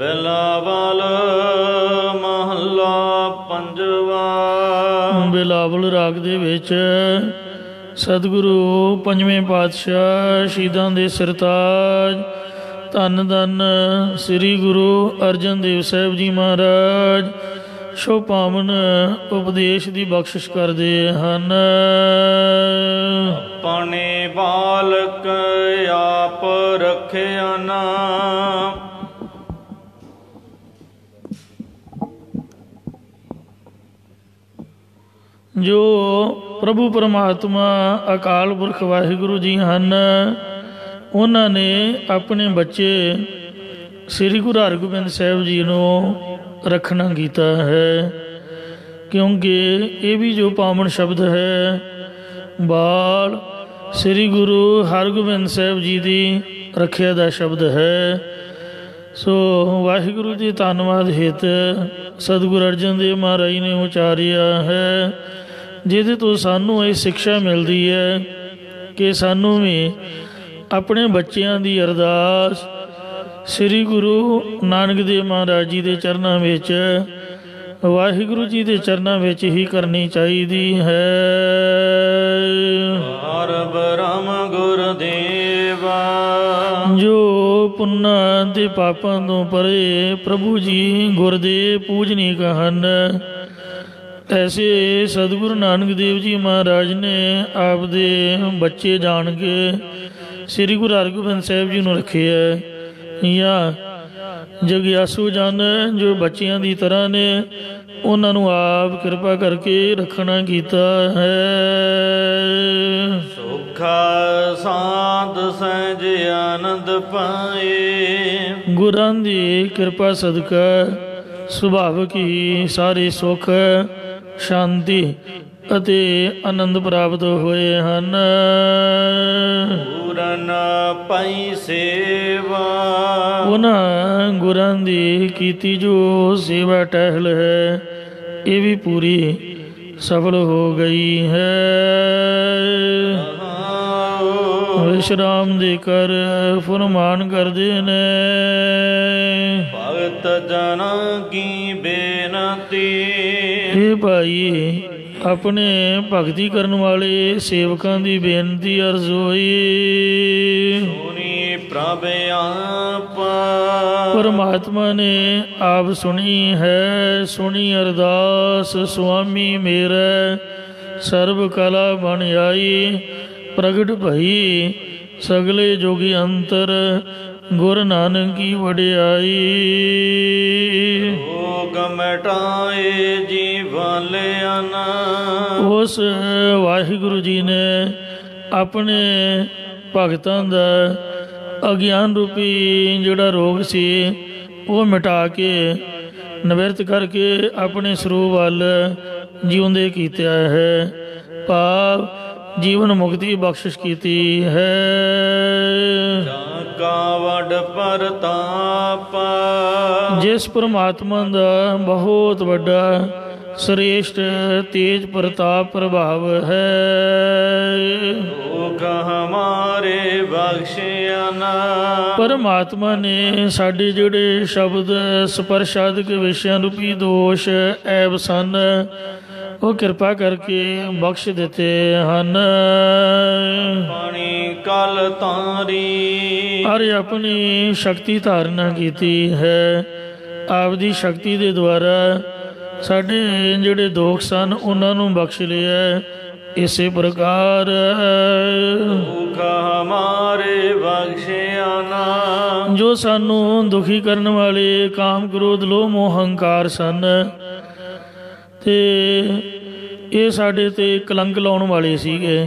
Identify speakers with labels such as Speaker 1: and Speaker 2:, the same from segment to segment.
Speaker 1: ਬਿਲਾਵਲ ਮਹੱਲਾ ਪੰਜਵਾ।
Speaker 2: ਬਿਲਾਵਲ ਰਾਗ ਦੇ ਵਿੱਚ ਸਤਿਗੁਰੂ ਪੰਜਵੇਂ ਪਾਤਸ਼ਾਹ ਸ਼ਹੀਦਾਂ ਦੇ ਸਰਤਾਜ ਧੰਨ ਧੰਨ ਸ੍ਰੀ ਗੁਰੂ ਅਰਜਨ ਦੇਵ ਸਾਹਿਬ ਜੀ ਮਹਾਰਾਜ ਸ਼ੋ ਪਾਵਨ ਉਪਦੇਸ਼ ਦੀ ਬਖਸ਼ਿਸ਼ ਕਰਦੇ ਹਨ।
Speaker 1: ਆਪਣੇ ਬਾਲਕ ਆਪ ਰੱਖਿਆ ਨਾ,
Speaker 2: ਜੋ ਪ੍ਰਭੂ ਪਰਮਾਤਮਾ ਅਕਾਲ ਪੁਰਖ ਵਾਹਿਗੁਰੂ ਜੀ ਹਨ, ਉਹਨਾਂ ਨੇ ਆਪਣੇ ਬੱਚੇ ਸ੍ਰੀ ਗੁਰੂ ਹਰਗੋਬਿੰਦ ਸਾਹਿਬ ਜੀ ਨੂੰ ਰੱਖਣਾ ਕੀਤਾ ਹੈ, ਕਿਉਂਕਿ ਇਹ ਵੀ ਜੋ ਪਾਵਨ ਸ਼ਬਦ ਹੈ ਬਾਲ ਸ੍ਰੀ ਗੁਰੂ ਹਰਗੋਬਿੰਦ ਸਾਹਿਬ ਜੀ ਦੀ ਰੱਖਿਆ ਦਾ ਸ਼ਬਦ ਹੈ। ਸੋ ਵਾਹਿਗੁਰੂ ਜੀ ਧੰਨਵਾਦ ਹਿਤ ਸਤਿਗੁਰੂ ਅਰਜਨ ਦੇਵ ਮਹਾਰਾਜ ਨੇ ਉਚਾਰਿਆ ਹੈ, ਜਿਹਦੇ ਤੋਂ ਸਾਨੂੰ ਇਹ ਸਿੱਖਿਆ ਮਿਲਦੀ ਹੈ ਕਿ ਸਾਨੂੰ ਵੀ ਆਪਣੇ ਬੱਚਿਆਂ ਦੀ ਅਰਦਾਸ ਸ੍ਰੀ ਗੁਰੂ ਨਾਨਕ ਦੇਵ ਮਹਾਰਾਜ ਜੀ ਦੇ ਚਰਨਾਂ ਵਿੱਚ, ਵਾਹਿਗੁਰੂ ਜੀ ਦੇ ਚਰਨਾਂ ਵਿੱਚ ਹੀ ਕਰਨੀ ਚਾਹੀਦੀ ਹੈ।
Speaker 1: ਹਰ ਬ੍ਰਹਮ ਗੁਰਦੇਵਾ,
Speaker 2: ਜੋ ਪੁੰਨਾਂ ਦੇ ਪਾਪਾਂ ਤੋਂ ਪਰੇ ਪ੍ਰਭੂ ਜੀ ਗੁਰਦੇਵ ਪੂਜਨੀਕ ਹਨ, ਐਸੇ ਸਤਿਗੁਰੂ ਨਾਨਕ ਦੇਵ ਜੀ ਮਹਾਰਾਜ ਨੇ ਆਪ ਦੇ ਬੱਚੇ ਜਾਣ ਕੇ ਸ੍ਰੀ ਗੁਰੂ ਹਰਗੋਬਿੰਦ ਸਾਹਿਬ ਜੀ ਨੂੰ ਰੱਖਿਆ, ਜਾਂ ਜਗਿਆਸੂ ਜਨ ਜੋ ਬੱਚਿਆਂ ਦੀ ਤਰ੍ਹਾਂ ਨੇ ਉਹਨਾਂ ਨੂੰ ਆਪ ਕਿਰਪਾ ਕਰਕੇ ਰੱਖਣਾ ਕੀਤਾ ਹੈ।
Speaker 1: ਸੁਖਾ ਸਾਧ ਸਹਿਜ ਆਨੰਦ ਪਾਏ,
Speaker 2: ਗੁਰਾਂ ਦੀ ਕਿਰਪਾ ਸਦਕਾ ਸੁਭਾਵਿਕ ਹੀ ਸਾਰੇ ਸੁੱਖ ਸ਼ਾਂਤੀ ਅਤੇ ਆਨੰਦ ਪ੍ਰਾਪਤ ਹੋਏ ਹਨ।
Speaker 1: ਪੂਰਨ ਪਈ ਸੇਵਾ,
Speaker 2: ਉਹਨਾਂ ਗੁਰਾਂ ਦੀ ਕੀਤੀ ਜੋ ਸੇਵਾ ਟਹਿਲ ਹੈ ਇਹ ਵੀ ਪੂਰੀ ਸਫਲ ਹੋ ਗਈ ਹੈ। ਵਿਸ਼ਰਾਮ ਦੇ ਕਰ ਫਰਮਾਨ ਕਰਦੇ ਨੇ,
Speaker 1: ਭਗਤ ਜਨਾਂ ਕੀ ਬੇਨਤੀ,
Speaker 2: ਇਹ ਭਾਈ ਆਪਣੇ ਭਗਤੀ ਕਰਨ ਵਾਲੇ ਸੇਵਕਾਂ ਦੀ ਬੇਨਤੀ ਅਰਜ਼ ਹੋਈ।
Speaker 1: ਸੁਣੀ ਪ੍ਰਭ ਆਪ,
Speaker 2: ਪਰਮਾਤਮਾ ਨੇ ਆਪ ਸੁਣੀ ਹੈ। ਸੁਣੀ ਅਰਦਾਸ ਸੁਆਮੀ ਮੇਰਾ, ਸਰਬ ਕਲਾ ਬਣ ਆਈ, ਪ੍ਰਗਟ ਭਈ ਸਗਲੇ ਜੋਗੀ ਅੰਤਰ, ਗੁਰ ਨਾਨਕ ਕੀ ਵਡਿਆਈ।
Speaker 1: ਰੋਗ ਮਿਟਾਏ ਜੀਵਨ ਲਿਆਨਾ,
Speaker 2: ਉਸ ਵਾਹਿਗੁਰੂ ਜੀ ਨੇ ਆਪਣੇ ਭਗਤਾਂ ਦਾ ਅਗਿਆਨ ਰੂਪੀ ਜਿਹੜਾ ਰੋਗ ਸੀ ਉਹ ਮਿਟਾ ਕੇ ਨਿਵਰਤ ਕਰਕੇ ਆਪਣੇ ਸਰੂਪ ਵੱਲ ਜਿਉਂਦੇ ਕੀਤਾ ਹੈ, ਭਾਵ ਜੀਵਨ ਮੁਕਤੀ ਬਖਸ਼ਿਸ਼ ਕੀਤੀ ਹੈ।
Speaker 1: ਕਾ ਵਡ ਪ੍ਰਤਾਪ,
Speaker 2: ਜਿਸ ਪਰਮਾਤਮਾ ਦਾ ਬਹੁਤ ਵੱਡਾ ਸ੍ਰੇਸ਼ਟ ਤੇਜ ਪ੍ਰਤਾਪ ਪ੍ਰਭਾਵ ਹੈ।
Speaker 1: ਦੁਖ ਹਮਾਰੇ ਬਖਸ਼ਿਆ ਨਾ,
Speaker 2: ਪਰਮਾਤਮਾ ਨੇ ਸਾਡੇ ਜਿਹੜੇ ਸ਼ਬਦ ਸਪਰਸ਼ਾਦਿਕ ਵਿਸ਼ਿਆਂ ਰੂਪੀ ਦੋਸ਼ ਐਬ ਸਨ ਉਹ ਕਿਰਪਾ ਕਰਕੇ ਬਖਸ਼ ਦਿੱਤੇ ਹਨ।
Speaker 1: ਪਾਣੀ ਕਲ ਤਾਰੀ,
Speaker 2: ਅਰੇ ਆਪਣੀ ਸ਼ਕਤੀ ਧਾਰਨਾ ਕੀਤੀ ਹੈ, ਆਪਦੀ ਸ਼ਕਤੀ ਦੇ ਦੁਆਰਾ ਸਾਡੇ ਜਿਹੜੇ ਦੋਖ ਸਨ ਉਹਨਾਂ ਨੂੰ ਬਖਸ਼ ਲਿਆ। ਇਸੇ ਪ੍ਰਕਾਰ
Speaker 1: ਦੁਖ ਹਮਾਰੇ ਬਖਸ਼ਿਆ ਨਾ,
Speaker 2: ਜੋ ਸਾਨੂੰ ਦੁਖੀ ਕਰਨ ਵਾਲੇ ਕਾਮ ਕ੍ਰੋਧ ਲੋਭ ਮੋਹ ਹੰਕਾਰ ਸਨ ਤੇ ਇਹ ਸਾਡੇ ਤੇ ਕਲੰਕ ਲਾਉਣ ਵਾਲੇ ਸੀਗੇ।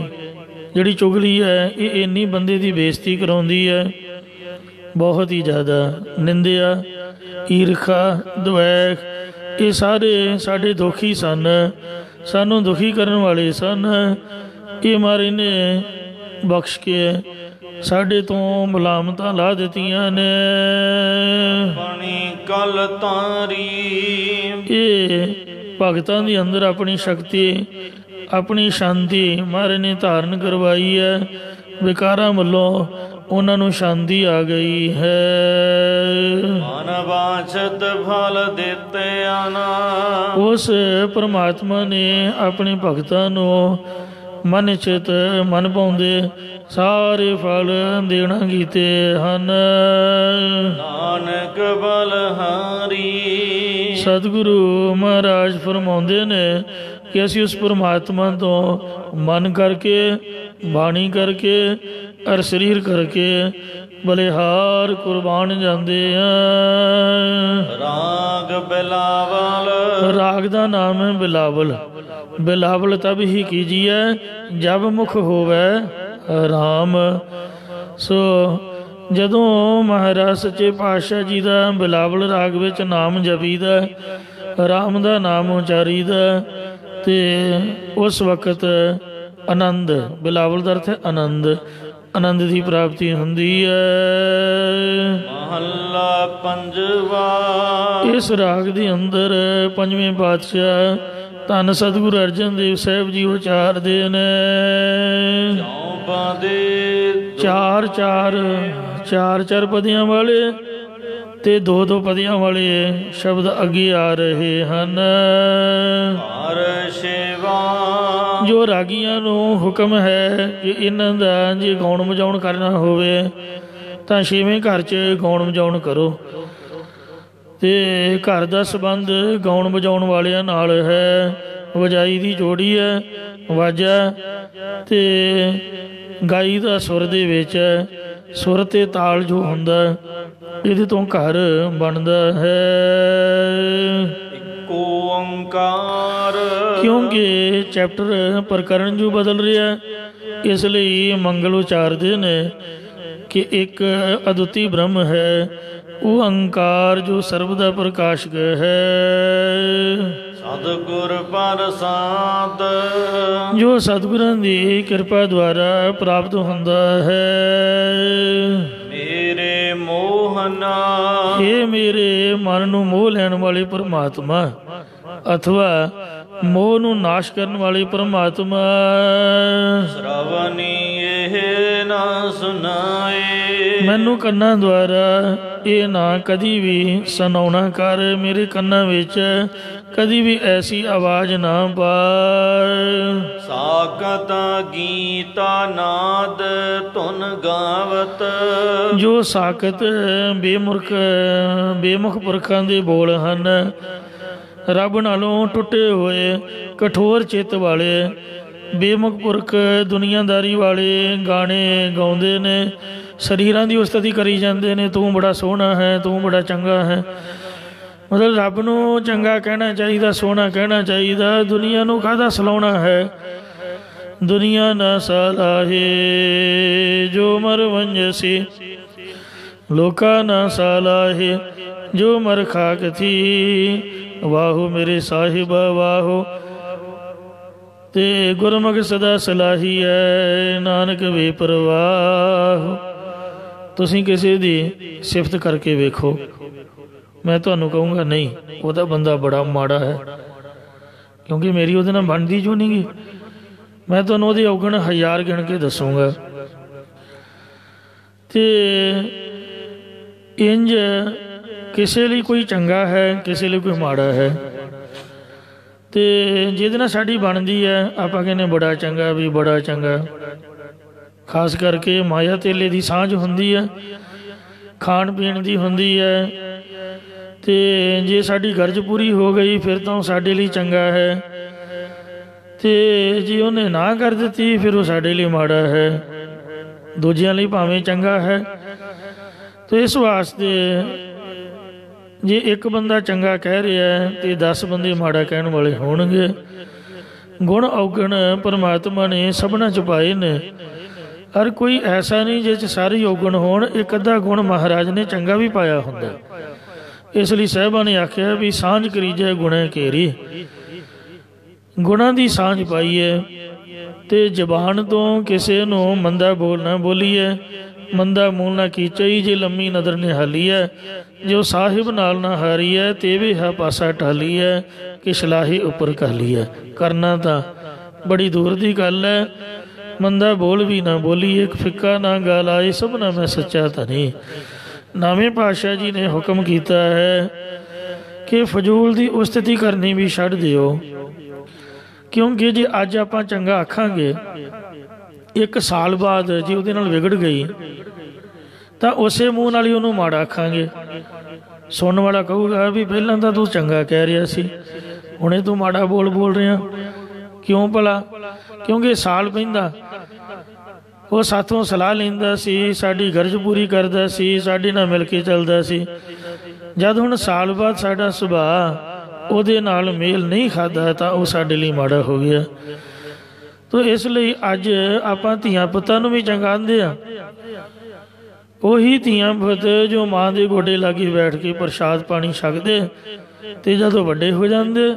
Speaker 2: ਜਿਹੜੀ ਚੁਗਲੀ ਹੈ ਇਹ ਇੰਨੀ ਬੰਦੇ ਦੀ ਬੇਇੱਜ਼ਤੀ ਕਰਾਉਂਦੀ ਹੈ, ਬਹੁਤ ਹੀ ਜ਼ਿਆਦਾ ਨਿੰਦਿਆ ਈਰਖਾ ਦੁਐਖ, ਇਹ ਸਾਰੇ ਸਾਡੇ ਦੁਖੀ ਸਨ, ਸਾਨੂੰ ਦੁਖੀ ਕਰਨ ਵਾਲੇ ਸਨ। ਇਹ ਮਹਾਰਾਜ ਨੇ ਬਖਸ਼ ਕੇ ਸਾਡੇ ਤੋਂ ਮੁਲਾਮਤਾਂ ਲਾ ਦਿੱਤੀਆਂ ਨੇ।
Speaker 1: ਪਾਣੀ ਕਲ ਤਾਰੀ,
Speaker 2: ਇਹ ਭਗਤਾਂ ਦੇ ਅੰਦਰ ਆਪਣੀ ਸ਼ਕਤੀ ਆਪਣੀ ਸ਼ਾਂਤੀ ਮਹਾਰਾਜ ਨੇ ਧਾਰਨ ਕਰਵਾਈ ਹੈ। ਵਿਕਾਰਾਂ ਵੱਲੋਂ ਉਹਨਾਂ ਨੂੰ ਸ਼ਾਂਤੀ ਆ ਗਈ ਹੈ।
Speaker 1: ਮਨ ਵਾਛਤ ਫਲ ਦਿੱਤਿਆ ਨਾ।
Speaker 2: ਉਸ ਪਰਮਾਤਮਾ ਨੇ ਆਪਣੇ ਭਗਤਾਂ ਨੂੰ ਮਨ ਚਿਤ ਮਨ ਪਾਉਂਦੇ ਸਾਰੇ ਫਲ ਦੇਣਾ ਕੀਤੇ ਹਨ।
Speaker 1: ਨਾਨਕ ਬਲਹਾਰੀ।
Speaker 2: ਸਤਿਗੁਰੂ ਮਹਾਰਾਜ ਫਰਮਾਉਂਦੇ ਨੇ ਕਿ ਅਸੀਂ ਉਸ ਪਰਮਾਤਮਾ ਤੋਂ ਮਨ ਕਰਕੇ, ਬਾਣੀ ਕਰਕੇ ਅਰ ਸਰੀਰ ਕਰਕੇ ਬਲਿਹਾਰ ਕੁਰਬਾਨ ਜਾਂਦੇ ਆ।
Speaker 1: ਰਾਗ ਬਿਲਾਵਲ।
Speaker 2: ਰਾਗ ਦਾ ਨਾਮ ਹੈ ਬਿਲਾਵਲ। ਬਿਲਾਵਲ ਤਬ ਹੀ ਕੀਜੀਐ ਜਬ ਮੁਖ ਹੋਵੇ ਰਾਮ। ਸੋ ਜਦੋਂ ਮਹਾਰਾਜ ਸੱਚੇ ਪਾਤਸ਼ਾਹ ਜੀ ਦਾ ਬਿਲਾਵਲ ਰਾਗ ਵਿੱਚ ਨਾਮ ਜਪੀਦਾ, ਰਾਮ ਦਾ ਨਾਮ ਉਚਾਰੀਦਾ, ਤੇ ਉਸ ਵਕਤ ਆਨੰਦ, ਬਿਲਾਵਲ ਦਾ ਅਰਥ ਹੈ ਆਨੰਦ, ਆਨੰਦ ਦੀ ਪ੍ਰਾਪਤੀ ਹੁੰਦੀ ਹੈ।
Speaker 1: ਮਹੱਲਾ ਪੰਜਵਾ।
Speaker 2: ਇਸ ਰਾਗ ਦੇ ਅੰਦਰ ਪੰਜਵੇਂ ਪਾਤਸ਼ਾਹ ਧੰਨ ਸਤਿਗੁਰੂ ਅਰਜਨ ਦੇਵ ਸਾਹਿਬ ਜੀ ਉਚਾਰਦੇ ਨੇ। ਚਾਰ ਚਾਰ ਪਦੀਆਂ ਵਾਲੇ ਤੇ ਦੋ ਪਦੀਆਂ ਵਾਲੇ ਸ਼ਬਦ ਅੱਗੇ ਆ ਰਹੇ ਹਨ। ਜੋ ਰਾਗੀਆਂ ਨੂੰ ਹੁਕਮ ਹੈ ਕਿ ਇਹਨਾਂ ਦਾ ਜੇ ਗਾਉਣ ਵਜਾਉਣ ਕਰਨਾ ਹੋਵੇ ਤਾਂ ਛੇਵੇਂ ਘਰ 'ਚ ਗਾਉਣ ਵਜਾਉਣ ਕਰੋ। ਤੇ ਘਰ ਦਾ ਸੰਬੰਧ ਗਾਉਣ ਵਜਾਉਣ ਵਾਲਿਆਂ ਨਾਲ ਹੈ। ਵਜਾਈ ਦੀ ਜੋੜੀ ਹੈ, ਵਾਜਾ ਤੇ ਗਾਈ ਦਾ ਸੁਰ ਦੇ ਵਿੱਚ ਸੁਰ ਤੇ ਤਾਲ ਜੋ ਹੁੰਦਾ ਇਹਦੇ ਤੋਂ ਘਰ ਬਣਦਾ ਹੈ।
Speaker 1: ਓੰਕਾਰ।
Speaker 2: ਕਿਉਂਕਿ ਚੈਪਟਰ ਪ੍ਰਕਰਨ ਜੋ ਬਦਲ ਰਿਹਾ, ਇਸ ਲਈ ਮੰਗਲ ਉਚਾਰਦੇ ਨੇ ਕਿ ਇੱਕ ਅਦੁੱਤੀ ਬ੍ਰਹਮ ਹੈ, ਉਹ ਅੰਕਾਰ ਜੋ ਸਰਬ ਦਾ ਪ੍ਰਕਾਸ਼ਕ ਹੈ।
Speaker 1: ਸਤਿਗੁਰ ਪ੍ਰਸਾਦ।
Speaker 2: ਜੋ ਸਤਿਗੁਰਾਂ ਦੀ ਕਿਰਪਾ ਦੁਆਰਾ ਪ੍ਰਾਪਤ ਹੁੰਦਾ ਹੈ।
Speaker 1: ਮੇਰੇ ਮੋਹਨਾ।
Speaker 2: ਇਹ ਮੇਰੇ ਮਨ ਨੂੰ ਮੋਹ ਲੈਣ ਵਾਲੇ ਪਰਮਾਤਮਾ ਅਥਵਾ ਮੋਹ ਨੂੰ ਨਾਸ਼ ਕਰਨ ਵਾਲੇ ਪਰਮਾਤਮਾ।
Speaker 1: ਸ਼ਰਵਣੀ ਇਹ ਨਾ ਸੁਨਾਏ।
Speaker 2: ਮੈਨੂੰ ਕੰਨਾਂ ਦੁਆਰਾ ਇਹ ਨਾ ਕਦੀ ਵੀ ਸੁਣਾਉਣਾ ਕਰ। ਮੇਰੇ ਕੰਨਾਂ ਵਿੱਚ ਕਦੀ ਵੀ ਐਸੀ ਆਵਾਜ਼ ਨਾ ਪਾ।
Speaker 1: ਸਾਕਤ ਗੀਤਾ ਨਾਦ ਧੁਨ ਗਾਵਤ।
Speaker 2: ਜੋ ਸਾਕਤ ਬੇਮੁਖ ਪੁਰਖਾਂ ਦੇ ਬੋਲ ਹਨ, ਰੱਬ ਨਾਲੋਂ ਟੁੱਟੇ ਹੋਏ ਕਠੋਰ ਚਿੱਤ ਵਾਲੇ ਬੇਮੁਖ ਪੁਰਖ ਦੁਨੀਆਦਾਰੀ ਵਾਲੇ ਗਾਣੇ ਗਾਉਂਦੇ ਨੇ, ਸਰੀਰਾਂ ਦੀ ਉਸਤਤੀ ਕਰੀ ਜਾਂਦੇ ਨੇ। ਤੂੰ ਬੜਾ ਸੋਹਣਾ ਹੈ, ਤੂੰ ਬੜਾ ਚੰਗਾ ਹੈ। ਮਤਲਬ ਰੱਬ ਨੂੰ ਚੰਗਾ ਕਹਿਣਾ ਚਾਹੀਦਾ, ਸੋਹਣਾ ਕਹਿਣਾ ਚਾਹੀਦਾ। ਦੁਨੀਆ ਨੂੰ ਕਾਹਦਾ ਸਲਾਉਣਾ ਹੈ। ਦੁਨੀਆ ਨਾ ਸਲਾਹੇ ਜੋ ਮਰ ਵੰਜਸੀ, ਲੋਕਾਂ ਨਾ ਸਲਾਹੇ ਜੋ ਮਰ ਖਾਕ ਥੀ। ਵਾਹੋ ਮੇਰੇ ਸਾਹਿਬ ਵਾਹੋ, ਤੇ ਗੁਰਮੁਖ ਸਦਾ ਸਲਾਹੀ ਹੈ, ਨਾਨਕ ਬੇਪਰਵਾਹ। ਤੁਸੀਂ ਕਿਸੇ ਦੀ ਸਿਫਤ ਕਰਕੇ ਵੇਖੋ, ਮੈਂ ਤੁਹਾਨੂੰ ਕਹੂੰਗਾ ਨਹੀਂ ਉਹਦਾ ਬੰਦਾ ਬੜਾ ਮਾੜਾ ਹੈ, ਕਿਉਂਕਿ ਮੇਰੀ ਉਹਦੇ ਨਾਲ ਬਣਦੀ ਜੋ ਨਹੀਂ ਗੀ। ਮੈਂ ਤੁਹਾਨੂੰ ਉਹਦੇ ਔਗਣ 1000 ਗਿਣ ਕੇ ਦੱਸੂਗਾ। ਤੇ ਇੰਜ ਕਿਸੇ ਲਈ ਕੋਈ ਚੰਗਾ ਹੈ, ਕਿਸੇ ਲਈ ਕੋਈ ਮਾੜਾ ਹੈ। ਤੇ ਜਿਹਦੇ ਨਾਲ ਸਾਡੀ ਬਣਦੀ ਹੈ ਆਪਾਂ ਕਹਿੰਦੇ ਬੜਾ ਚੰਗਾ, ਵੀ ਬੜਾ ਚੰਗਾ। ਖਾਸ ਕਰਕੇ ਮਾਇਆ ਤੇਲੇ ਦੀ ਸਾਂਝ ਹੁੰਦੀ ਹੈ, ਖਾਣ ਪੀਣ ਦੀ ਹੁੰਦੀ ਹੈ। ਤੇ ਜੇ ਸਾਡੀ ਗਰਜ ਪੂਰੀ ਹੋ ਗਈ ਫਿਰ ਤਾਂ ਉਹ ਸਾਡੇ ਲਈ ਚੰਗਾ ਹੈ, ਤੇ ਜੇ ਉਹਨੇ ਨਾ ਕਰ ਦਿੱਤੀ ਫਿਰ ਉਹ ਸਾਡੇ ਲਈ ਮਾੜਾ ਹੈ। ਦੂਜਿਆਂ ਲਈ ਭਾਵੇਂ ਚੰਗਾ ਹੈ। ਤੇ ਇਸ ਵਾਸਤੇ ਜੇ ਇੱਕ ਬੰਦਾ ਚੰਗਾ ਕਹਿ ਰਿਹਾ ਤੇ 10 ਬੰਦੇ ਮਾੜਾ ਕਹਿਣ ਵਾਲੇ ਹੋਣਗੇ। ਗੁਣ ਔਗਣ ਪਰਮਾਤਮਾ ਨੇ ਸਭਨਾਂ 'ਚ ਪਾਏ ਨੇ, ਹਰ ਕੋਈ ਐਸਾ ਨਹੀਂ ਜਿਸ 'ਚ ਸਾਰੇ ਔਗਣ ਹੋਣ। ਇੱਕ ਅੱਧਾ ਗੁਣ ਮਹਾਰਾਜ ਨੇ ਚੰਗਾ ਵੀ ਪਾਇਆ ਹੁੰਦਾ। ਇਸ ਲਈ ਸਾਹਿਬਾਂ ਨੇ ਆਖਿਆ ਵੀ ਸਾਂਝ ਕਰੀਜੈ ਗੁਣੈ ਘੇਰੀ। ਗੁਣਾਂ ਦੀ ਸਾਂਝ ਪਾਈਏ ਤੇ ਜ਼ਬਾਨ ਤੋਂ ਕਿਸੇ ਨੂੰ ਮੰਦਾ ਬੋਲ ਨਾ ਬੋਲੀਏ, ਮੰਦਾ ਮੂਲ ਨਾ ਕੀਚਈ। ਜੇ ਲੰਮੀ ਨਦਰ ਨਿਹਾਲੀ ਹੈ, ਜੋ ਸਾਹਿਬ ਨਾਲ ਨਾ ਹਾਰੀ ਹੈ, ਤੇਵੇ ਹਾ ਪਾਸਾ ਢਾਲੀ ਹੈ, ਕਿ ਸਲਾਹੀ ਉੱਪਰ ਕਾਲੀ ਹੈ। ਕਰਨਾ ਤਾਂ ਬੜੀ ਦੂਰ ਦੀ ਗੱਲ ਹੈ। ਮੰਦਾ ਬੋਲ ਵੀ ਨਾ ਬੋਲੀਏ, ਫਿੱਕਾ ਨਾ ਗਾਲ ਆਏ, ਸਭਨਾ ਮੈਂ ਸੱਚਾ ਧਨੀ। ਨਵੇਂ ਪਾਤਸ਼ਾਹ ਜੀ ਨੇ ਹੁਕਮ ਕੀਤਾ ਹੈ ਕਿ ਫਜ਼ੂਲ ਦੀ ਉਸਤਤੀ ਕਰਨੀ ਵੀ ਛੱਡ ਦਿਓ, ਕਿਉਂਕਿ ਜੇ ਅੱਜ ਆਪਾਂ ਚੰਗਾ ਆਖਾਂਗੇ, 1 ਸਾਲ ਬਾਅਦ ਜੇ ਉਹਦੇ ਨਾਲ ਵਿਗੜ ਗਈ ਤਾਂ ਉਸੇ ਮੂੰਹ ਨਾਲ ਹੀ ਉਹਨੂੰ ਮਾੜਾ ਆਖਾਂਗੇ। ਸੁਣਨ ਵਾਲਾ ਕਹੂਗਾ ਵੀ ਪਹਿਲਾਂ ਤਾਂ ਤੂੰ ਚੰਗਾ ਕਹਿ ਰਿਹਾ ਸੀ, ਹੁਣੇ ਤੂੰ ਮਾੜਾ ਬੋਲ ਰਿਹਾ, ਕਿਉਂ ਭਲਾ? ਕਿਉਂਕਿ ਸਾਲ ਪੈਂਦਾ ਉਹ ਸਾਥੋਂ ਸਲਾਹ ਲੈਂਦਾ ਸੀ, ਸਾਡੀ ਗਰਜ ਪੂਰੀ ਕਰਦਾ ਸੀ, ਸਾਡੇ ਨਾਲ ਮਿਲ ਕੇ ਚੱਲਦਾ ਸੀ। ਜਦ ਹੁਣ ਸਾਲ ਬਾਅਦ ਸਾਡਾ ਸੁਭਾਅ ਉਹਦੇ ਨਾਲ ਮੇਲ ਨਹੀਂ ਖਾਦਾ ਤਾਂ ਉਹ ਸਾਡੇ ਲਈ ਮਾੜਾ ਹੋ ਗਿਆ। ਤੋ ਇਸ ਲਈ ਅੱਜ ਆਪਾਂ ਧੀਆਂ ਪੁੱਤਾਂ ਨੂੰ ਵੀ ਚੰਗਾ ਆਂਦੇ ਆ। ਉਹੀ ਧੀਆਂ ਪੁੱਤ ਜੋ ਮਾਂ ਦੇ ਗੋਡੇ ਲਾਗੇ ਬੈਠ ਕੇ ਪ੍ਰਸ਼ਾਦ ਪਾਣੀ ਛਕਦੇ ਤੇ ਜਦੋਂ ਵੱਡੇ ਹੋ ਜਾਂਦੇ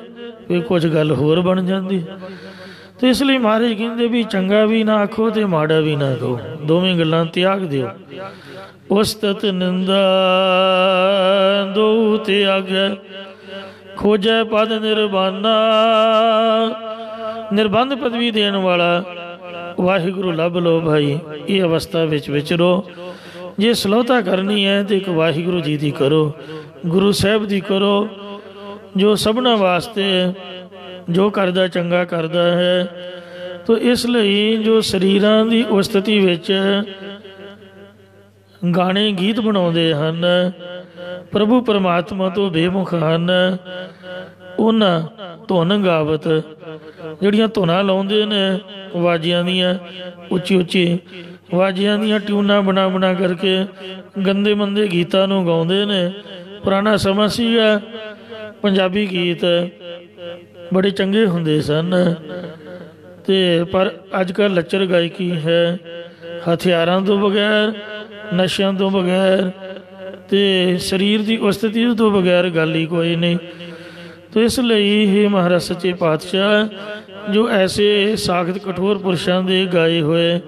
Speaker 2: ਕੋਈ ਕੁਝ ਗੱਲ ਹੋਰ ਬਣ ਜਾਂਦੀ। ਤੇ ਇਸ ਲਈ ਮਹਾਰਾਜ ਕਹਿੰਦੇ ਵੀ ਚੰਗਾ ਵੀ ਨਾ ਆਖੋ ਤੇ ਮਾੜਾ ਵੀ ਨਾ ਕਹੋ, ਦੋਵੇਂ ਗੱਲਾਂ ਤਿਆਗ ਦਿਓ। ਉਸਤਤ ਨਿੰਦਾ ਦੋ ਤਿਆਗੈ, ਖੋਜੈ ਪਦ ਨਿਰਬਾਨਾ। ਨਿਰਬੰਧ ਪਦਵੀ ਦੇਣ ਵਾਲਾ ਵਾਹਿਗੁਰੂ ਲੱਭ ਲੋ ਭਾਈ, ਇਹ ਅਵਸਥਾ ਵਿੱਚ ਵਿਚਰੋ। ਜੇ ਸਲੋਤਾ ਕਰਨੀ ਹੈ ਤੇ ਇੱਕ ਵਾਹਿਗੁਰੂ ਜੀ ਦੀ ਕਰੋ, ਗੁਰੂ ਸਾਹਿਬ ਦੀ ਕਰੋ, ਜੋ ਸਭਨਾਂ ਵਾਸਤੇ ਜੋ ਕਰਦਾ ਚੰਗਾ ਕਰਦਾ ਹੈ। ਤੋ ਇਸ ਲਈ ਜੋ ਸਰੀਰਾਂ ਦੀ ਉਸਤਤੀ ਵਿੱਚ ਗਾਣੇ ਗੀਤ ਬਣਾਉਂਦੇ ਹਨ, ਪ੍ਰਭੂ ਪਰਮਾਤਮਾ ਤੋਂ ਬੇਮੁਖ ਹਨ, ਉਹਨਾਂ ਧੁਨ ਗਾਵਤ ਜਿਹੜੀਆਂ ਧੁਨਾਂ ਲਾਉਂਦੇ ਨੇ ਵਾਜਿਆਂ ਦੀਆਂ, ਉੱਚੀ ਉੱਚੀ ਵਾਜਿਆਂ ਦੀਆਂ ਟਿਊਨਾਂ ਬਣਾ ਕਰਕੇ ਗੰਦੇ ਮੰਦੇ ਗੀਤਾਂ ਨੂੰ ਗਾਉਂਦੇ ਨੇ। ਪੁਰਾਣਾ ਸਮਾਂ ਸੀਗਾ, ਪੰਜਾਬੀ ਗੀਤ ਬੜੇ ਚੰਗੇ ਹੁੰਦੇ ਸਨ, ਤੇ ਪਰ ਅੱਜ ਕੱਲ੍ਹ ਲੱਚਰ ਗਾਇਕੀ ਹੈ, ਹਥਿਆਰਾਂ ਤੋਂ ਬਗੈਰ, ਨਸ਼ਿਆਂ ਤੋਂ ਬਗੈਰ ਤੇ ਸਰੀਰ ਦੀ ਉਸਤਤੀ ਤੋਂ ਬਗੈਰ ਗੱਲ ਹੀ ਕੋਈ ਨਹੀਂ। ਤੋ ਇਸ ਲਈ ਇਹ ਮਹਾਰਾਜ ਸੱਚੇ ਪਾਤਸ਼ਾਹ ਜੋ ਐਸੇ ਸਾਖਤ ਕਠੋਰ ਪੁਰਸ਼ਾਂ ਦੇ ਗਾਏ ਹੋਏ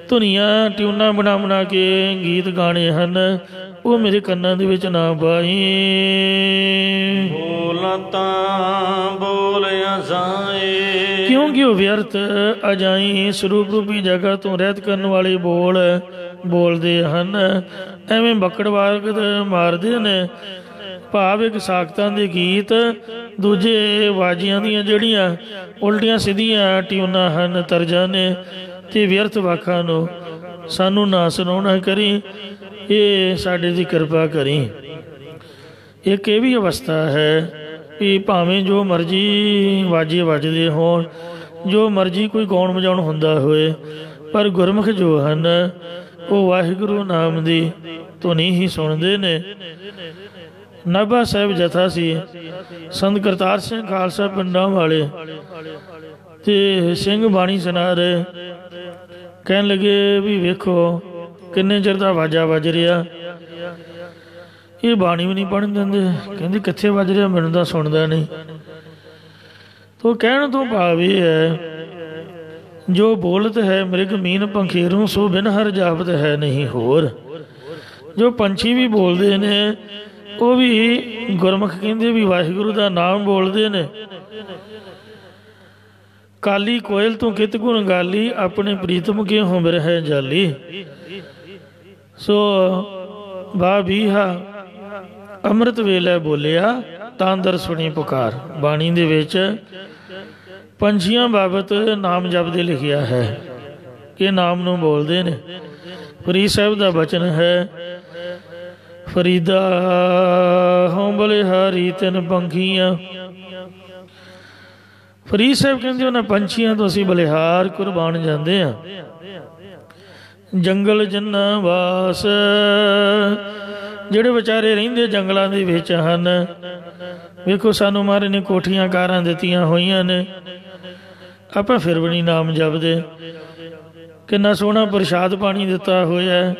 Speaker 2: ਧੁਨੀਆਂ ਟਿਊਨਾਂ ਬਣਾ ਕੇ ਗੀਤ ਗਾਣੇ ਹਨ, ਉਹ ਮੇਰੇ ਕੰਨਾਂ ਦੇ ਵਿੱਚ ਨਾ ਪਾਈ।
Speaker 1: ਬੋਲਾਂ ਤਾਂ ਬੋਲਿਆ ਜਾਏ,
Speaker 2: ਕਿਉਂਕਿ ਉਹ ਵਿਅਰਥ ਅਜਾਈ ਸਰੂਪ ਰੂਪੀ ਜਗ੍ਹਾ ਤੋਂ ਰਹਿਤ ਕਰਨ ਵਾਲੇ ਬੋਲ ਬੋਲਦੇ ਹਨ, ਐਵੇਂ ਬੱਕੜਵਾਗ ਮਾਰਦੇ ਨੇ। ਭਾਵ ਇੱਕ ਸਾਖਤਾਂ ਦੇ ਗੀਤ, ਦੂਜੇ ਵਾਜੀਆਂ ਦੀਆਂ ਜਿਹੜੀਆਂ ਉਲਟੀਆਂ ਸਿੱਧੀਆਂ ਟਿਊਨਾਂ ਹਨ, ਤਰਜਾਂ ਨੇ, ਤੇ ਵਿਅਰਥ ਵਾਕਾਂ ਨੂੰ ਸਾਨੂੰ ਨਾ ਸੁਣਾਉਣਾ ਕਰੀ। ਇਹ ਸਾਡੇ ਦੀ ਕਿਰਪਾ ਕਰੀ। ਇੱਕ ਇਹ ਵੀ ਅਵਸਥਾ ਹੈ ਵੀ ਭਾਵੇਂ ਜੋ ਮਰਜ਼ੀ ਵਾਜੇ ਵੱਜਦੇ ਹੋਣ, ਜੋ ਮਰਜ਼ੀ ਕੋਈ ਗਾਉਣ ਵਜਾਉਣ ਹੁੰਦਾ ਹੋਏ, ਪਰ ਗੁਰਮੁਖ ਜੋ ਹਨ ਉਹ ਵਾਹਿਗੁਰੂ ਨਾਮ ਦੀ ਧੁਨੀ ਹੀ ਸੁਣਦੇ ਨੇ। ਨਾਭਾ ਸਾਹਿਬ ਜਥਾ ਸੀ, ਸੰਤ ਕਰਤਾਰ ਸਿੰਘ ਖਾਲਸਾ ਪਿੰਡਾਂ ਵਾਲੇ, ਤੇ ਸਿੰਘ ਬਾਣੀ ਸੁਣਾ ਰਹੇ, ਕਹਿਣ ਲੱਗੇ ਵੀ ਵੇਖੋ ਕਿੰਨੇ ਚਿਰ ਦਾ ਵਾਜਾ ਵੱਜ ਰਿਹਾ, ਇਹ ਬਾਣੀ ਵੀ ਨਹੀਂ ਪੜ੍ਹਨ ਦਿੰਦੇ। ਕਹਿੰਦੇ ਕਿੱਥੇ ਵੱਜ ਰਿਹਾ, ਮੈਨੂੰ ਤਾਂ ਸੁਣਦਾ ਨਹੀਂ। ਤੋ ਕਹਿਣ ਤੋਂ ਭਾਵ ਇਹ ਹੈ, ਜੋ ਬੋਲਤ ਹੈ ਮ੍ਰਿਗ ਮੀਨ ਪੰਖੇਰੂ, ਸੋ ਬਿਨ ਹਰ ਜਾਪਤ ਹੈ ਨਹੀਂ ਹੋਰ। ਜੋ ਪੰਛੀ ਵੀ ਬੋਲਦੇ ਨੇ ਉਹ ਵੀ ਗੁਰਮੁਖ ਕਹਿੰਦੇ ਵੀ ਵਾਹਿਗੁਰੂ ਦਾ ਨਾਮ ਬੋਲਦੇ ਨੇ। ਕਾਲੀ ਕੋਇਲ ਤੋਂ ਕਿਤ ਗੁਣ ਗਾਲੀ, ਆਪਣੇ ਪ੍ਰੀਤਮ ਕੇ ਹੋ ਬਿਰਹਿ ਜਾਲੀ। ਸੋ ਬਾ ਬੀਹਾ ਅੰਮ੍ਰਿਤ ਵੇਲੇ ਬੋਲਿਆ, ਤਾਂ ਦਰ ਸੁਣੀ ਪੁਕਾਰ। ਬਾਣੀ ਦੇ ਵਿੱਚ ਪੰਛੀਆਂ ਬਾਬਤ ਨਾਮ ਜਪਦੇ ਲਿਖਿਆ ਹੈ ਕਿ ਨਾਮ ਨੂੰ ਬੋਲਦੇ ਨੇ। ਫਰੀਦ ਸਾਹਿਬ ਦਾ ਬਚਨ ਹੈ, ਫਰੀਦਾ ਹੋਂ ਬਲਿਹਾਰੀ ਤਿੰਨ ਪੰਖੀਆਂ। ਫਰੀਦ ਸਾਹਿਬ ਕਹਿੰਦੇ ਉਹਨਾਂ ਪੰਛੀਆਂ ਤੋਂ ਅਸੀਂ ਬਲਿਹਾਰ ਕੁਰਬਾਨ ਜਾਂਦੇ ਹਾਂ। ਜੰਗਲ ਜੰਨਾ ਵਾਸ, ਜਿਹੜੇ ਵਿਚਾਰੇ ਰਹਿੰਦੇ ਜੰਗਲਾਂ ਦੇ ਵਿੱਚ ਹਨ। ਵੇਖੋ ਸਾਨੂੰ ਮਹਾਰਾਜ ਨੇ ਕੋਠੀਆਂ ਕਾਰਾਂ ਦਿੱਤੀਆਂ ਹੋਈਆਂ ਨੇ, ਆਪਾਂ ਫਿਰ ਵੀ ਨਹੀਂ ਨਾਮ ਜਪਦੇ। ਕਿੰਨਾ ਸੋਹਣਾ ਪ੍ਰਸ਼ਾਦ ਪਾਣੀ ਦਿੱਤਾ ਹੋਇਆ,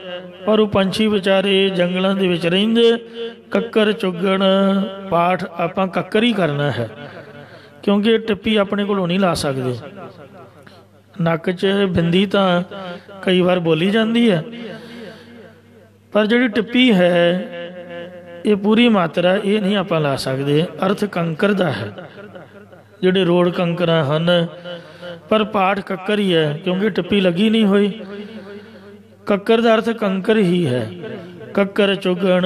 Speaker 2: ਪਰ ਉਹ ਪੰਛੀ ਵਿਚਾਰੇ ਜੰਗਲਾਂ ਦੇ ਵਿੱਚ ਰਹਿੰਦੇ। ਕੱਕਰ ਚੁੱਗਣ ਪਾਠ ਆਪਾਂ ਕੱਕਰ ਹੀ ਕਰਨਾ ਹੈ, ਕਿਉਂਕਿ ਟਿੱਪੀ ਆਪਣੇ ਕੋਲੋਂ ਨਹੀਂ ਲਾ ਸਕਦੇ। ਨੱਕ 'ਚ ਬਿੰਦੀ ਤਾਂ ਕਈ ਵਾਰ ਬੋਲੀ ਜਾਂਦੀ ਹੈ, ਪਰ ਜਿਹੜੀ ਟਿੱਪੀ ਹੈ ਇਹ ਪੂਰੀ ਮਾਤਰਾ ਇਹ ਨਹੀਂ ਆਪਾਂ ਲਾ ਸਕਦੇ। ਅਰਥ ਕੰਕਰ ਦਾ ਹੈ, ਜਿਹੜੇ ਰੋੜ ਕੰਕਰਾਂ ਹਨ, ਪਰ ਪਾਠ ਕੱਕਰ ਹੀ ਹੈ, ਕਿਉਂਕਿ ਟਿੱਪੀ ਲੱਗੀ ਨਹੀਂ ਹੋਈ। ਕੱਕਰ ਦਾ ਅਰਥ ਕੰਕਰ ਹੀ ਹੈ। ਕੱਕਰ ਚੁਗਣ,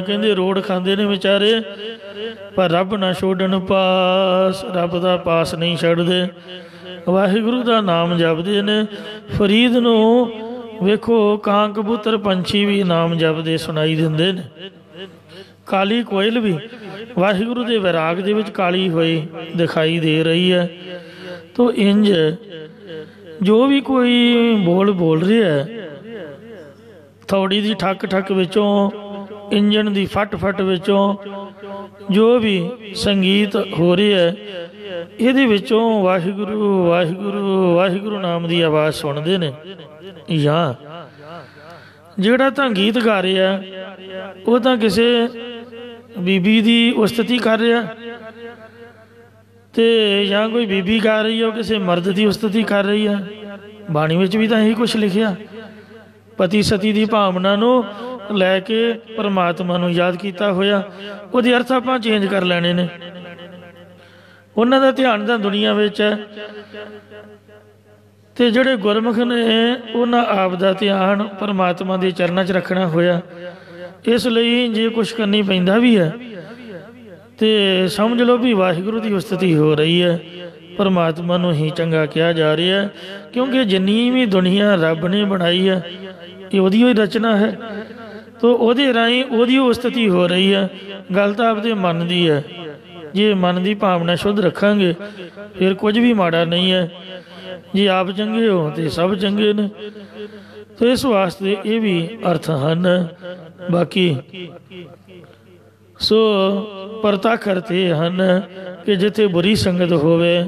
Speaker 2: ਕਹਿੰਦੇ ਰੋੜ ਖਾਂਦੇ ਨੇ ਵਿਚਾਰੇ ਪਰ ਰੱਬ ਨਾ ਛੋੜਨ ਪਾਸ, ਰੱਬ ਦਾ ਪਾਸ ਨਹੀਂ ਛੱਡਦੇ, ਵਾਹਿਗੁਰੂ ਦਾ ਨਾਮ ਜਪਦੇ ਨੇ। ਫਰੀਦ ਨੂੰ ਵੇਖੋ ਕਾਂ ਕਬੂਤਰ ਪੰਛੀ ਵੀ ਨਾਮ ਜਪਦੇ ਸੁਣਾਈ ਦਿੰਦੇ ਨੇ, ਕਾਲੀ ਕੋਇਲ ਵੀ ਵਾਹਿਗੁਰੂ ਦੇ ਵਿਰਾਗ ਦੇ ਵਿੱਚ ਕਾਲੀ ਹੋਈ ਦਿਖਾਈ ਦੇ ਰਹੀ ਹੈ। ਤੋ ਇੰਜ ਜੋ ਵੀ ਕੋਈ ਬੋਲ ਰਿਹਾ, ਥੋੜੀ ਦੀ ਠੱਕ ਠੱਕ ਵਿੱਚੋਂ, ਇੰਜਣ ਦੀ ਫਟ ਫਟ ਵਿੱਚੋਂ ਜੋ ਵੀ ਸੰਗੀਤ ਹੋ ਰਿਹਾ ਹੈ, ਇਹਦੇ ਵਿੱਚੋਂ ਵਾਹਿਗੁਰੂ ਵਾਹਿਗੁਰੂ ਵਾਹਿਗੁਰੂ ਨਾਮ ਦੀ ਆਵਾਜ਼ ਸੁਣਦੇ ਨੇ। ਜਾਂ ਜਿਹੜਾ ਤਾਂ ਗੀਤ ਗਾ ਰਿਹਾ ਉਹ ਤਾਂ ਕਿਸੇ ਬੀਬੀ ਦੀ ਉਸਤਤੀ ਕਰ ਰਿਹਾ, ਤੇ ਜਾਂ ਕੋਈ ਬੀਬੀ ਗਾ ਰਹੀ ਹੈ ਉਹ ਕਿਸੇ ਮਰਦ ਦੀ ਉਸਤਤੀ ਕਰ ਰਹੀ ਹੈ। ਬਾਣੀ ਵਿੱਚ ਵੀ ਤਾਂ ਇਹੀ ਕੁਛ ਲਿਖਿਆ, ਪਤੀ ਸਤੀ ਦੀ ਭਾਵਨਾ ਨੂੰ ਲੈ ਕੇ ਪਰਮਾਤਮਾ ਨੂੰ ਯਾਦ ਕੀਤਾ ਹੋਇਆ, ਉਹਦੇ ਅਰਥ ਆਪਾਂ ਚੇਂਜ ਕਰ ਲੈਣੇ ਨੇ। ਉਹਨਾਂ ਦਾ ਧਿਆਨ ਤਾਂ ਦੁਨੀਆ ਵਿੱਚ ਹੈ, ਤੇ ਜਿਹੜੇ ਗੁਰਮੁਖ ਨੇ ਉਹਨਾਂ ਆਪ ਦਾ ਧਿਆਨ ਪਰਮਾਤਮਾ ਦੇ ਚਰਨਾਂ 'ਚ ਰੱਖਣਾ ਹੋਇਆ। ਇਸ ਲਈ ਜੇ ਕੁਛ ਕਰਨੀ ਪੈਂਦਾ ਵੀ ਹੈ ਤੇ ਸਮਝ ਲਓ ਵੀ ਵਾਹਿਗੁਰੂ ਦੀ ਉਸਤਤੀ ਹੋ ਰਹੀ ਹੈ, ਪਰਮਾਤਮਾ ਨੂੰ ਹੀ ਚੰਗਾ ਕਿਹਾ ਜਾ ਰਿਹਾ ਹੈ, ਕਿਉਂਕਿ ਜਿੰਨੀ ਵੀ ਦੁਨੀਆ ਰੱਬ ਨੇ ਬਣਾਈ ਹੈ ਇਹ ਉਹਦੀ ਹੀ ਰਚਨਾ ਹੈ, ਤੋ ਉਹਦੇ ਰਾਹੀਂ ਉਹਦੀ ਉਸਤਤੀ ਹੋ ਰਹੀ ਹੈ। ਗੱਲ ਤਾਂ ਆਪਦੇ ਮਨ ਦੀ ਹੈ, ਜੇ ਮਨ ਦੀ ਭਾਵਨਾ ਸ਼ੁੱਧ ਰੱਖਾਂਗੇ ਫਿਰ ਕੁਝ ਵੀ ਮਾੜਾ ਨਹੀਂ ਹੈ, ਜੇ ਆਪ ਚੰਗੇ ਹੋ ਤੇ ਸਭ ਚੰਗੇ ਨੇ। ਤੇ ਇਸ ਵਾਸਤੇ ਇਹ ਵੀ ਅਰਥ ਹਨ। ਬਾਕੀ ਸੋ ਪ੍ਰਤੱਖ ਅਰਥ ਇਹ ਹਨ ਕਿ ਜਿੱਥੇ ਬੁਰੀ ਸੰਗਤ ਹੋਵੇ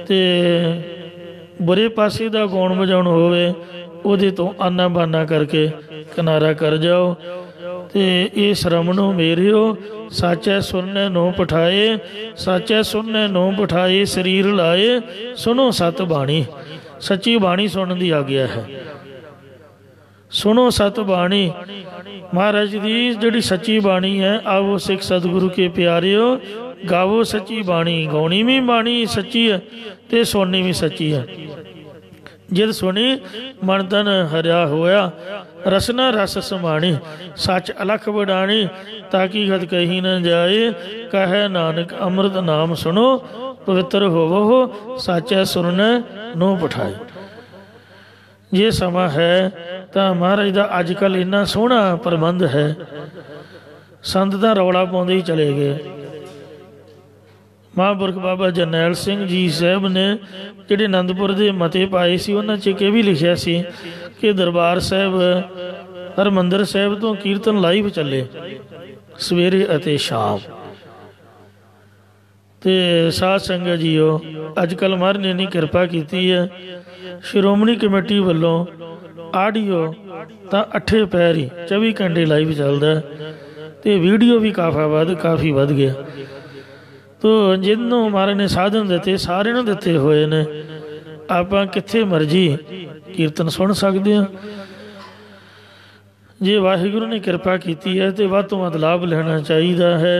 Speaker 2: ਤੇ ਬੁਰੇ ਪਾਸੇ ਦਾ ਗਾਉਣ ਵਜਾਉਣ ਹੋਵੇ, ਉਹਦੇ ਤੋਂ ਆਨਾ ਬਾਨਾ ਕਰਕੇ ਕਿਨਾਰਾ ਕਰ ਜਾਓ। ਤੇ ਇਹ ਸ਼ਰਮਣੋ ਮੇਰਿਓ ਸਾਚੈ ਸੁਣਨੇ ਨੂੰ ਪਠਾਏ, ਸਾਚੈ ਸੁਣਨੇ ਨੂੰ ਪਠਾਏ ਸਰੀਰ ਲਾਏ, ਸੁਣੋ ਸਤ ਬਾਣੀ। ਸੱਚੀ ਬਾਣੀ ਸੁਣਨ ਦੀ ਆਗਿਆ ਹੈ, ਸੁਣੋ ਸਤ ਬਾਣੀ। ਮਹਾਰਾਜ ਦੀ ਜਿਹੜੀ ਸੱਚੀ ਬਾਣੀ ਹੈ, ਆਵੋ ਸਿੱਖ ਸਤਿਗੁਰੂ ਕੇ ਪਿਆਰਿਓ ਗਾਵੋ ਸੱਚੀ ਬਾਣੀ। ਗਾਉਣੀ ਵੀ ਬਾਣੀ ਸੱਚੀ ਹੈ ਤੇ ਸੁਣਨੀ ਵੀ ਸੱਚੀ ਹੈ। ਜਿਦ ਸੁਣੀ ਮਨ ਤਨ ਹਰਿਆ ਹੋਇਆ, ਰਸਨਾ ਰਸ ਸਮਾਣੀ, ਸੱਚ ਅਲਖ ਵਡਾਣੀ, ਤਾਕੀ ਗਤ ਕਹੀ ਨਾ ਜਾਏ, ਕਹੈ ਨਾਨਕ ਅੰਮ੍ਰਿਤ ਨਾਮ ਸੁਣੋ, ਪਵਿੱਤਰ ਹੋਵੋ ਸਾਚੈ ਸੁਰਨੈ ਨੂੰ ਪਠਾਏ। ਜੇ ਸਮਾਂ ਹੈ ਤਾਂ ਮਹਾਰਾਜ ਦਾ ਅੱਜ ਕੱਲ੍ਹ ਇੰਨਾ ਸੋਹਣਾ ਪ੍ਰਬੰਧ ਹੈ, ਸੰਤ ਤਾਂ ਰੌਲਾ ਪਾਉਂਦੇ ਹੀ ਚਲੇ ਗਏ। ਮਹਾਂਪੁਰਖ ਬਾਬਾ ਜਰਨੈਲ ਸਿੰਘ ਜੀ ਸਾਹਿਬ ਨੇ ਜਿਹੜੇ ਅਨੰਦਪੁਰ ਦੇ ਮਤੇ ਪਾਏ ਸੀ, ਉਹਨਾਂ 'ਚ ਇਹ ਵੀ ਲਿਖਿਆ ਸੀ ਕਿ ਦਰਬਾਰ ਸਾਹਿਬ ਹਰਿਮੰਦਰ ਸਾਹਿਬ ਤੋਂ ਕੀਰਤਨ ਲਾਈਵ ਚੱਲੇ ਸਵੇਰੇ ਅਤੇ ਸ਼ਾਮ। ਤੇ ਸਾਧ ਸੰਗਤ ਜੀਓ, ਅੱਜ ਕੱਲ੍ਹ ਮਹਾਰਾਜ ਨੇ ਇੰਨੀ ਕਿਰਪਾ ਕੀਤੀ ਹੈ, ਸ਼੍ਰੋਮਣੀ ਕਮੇਟੀ ਵੱਲੋਂ ਆਡੀਓ ਤਾਂ 8 ਪਹਿਰ ਹੀ 24 ਘੰਟੇ ਲਾਈਵ ਚੱਲਦਾ, ਤੇ ਵੀਡੀਓ ਵੀ ਕਾਫੀ ਵੱਧ ਗਿਆ। ਤੋ ਜਿਹਨੂੰ ਮਹਾਰਾਜ ਨੇ ਸਾਧਨ ਦਿੱਤੇ ਸਾਰਿਆਂ ਨੂੰ ਦਿੱਤੇ ਹੋਏ ਨੇ, ਆਪਾਂ ਕਿੱਥੇ ਮਰਜੀ ਕੀਰਤਨ ਸੁਣ ਸਕਦੇ ਹਾਂ। ਜੇ ਵਾਹਿਗੁਰੂ ਨੇ ਕਿਰਪਾ ਕੀਤੀ ਹੈ ਤੇ ਵੱਧ ਤੋਂ ਵੱਧ ਲਾਭ ਲੈਣਾ ਚਾਹੀਦਾ ਹੈ।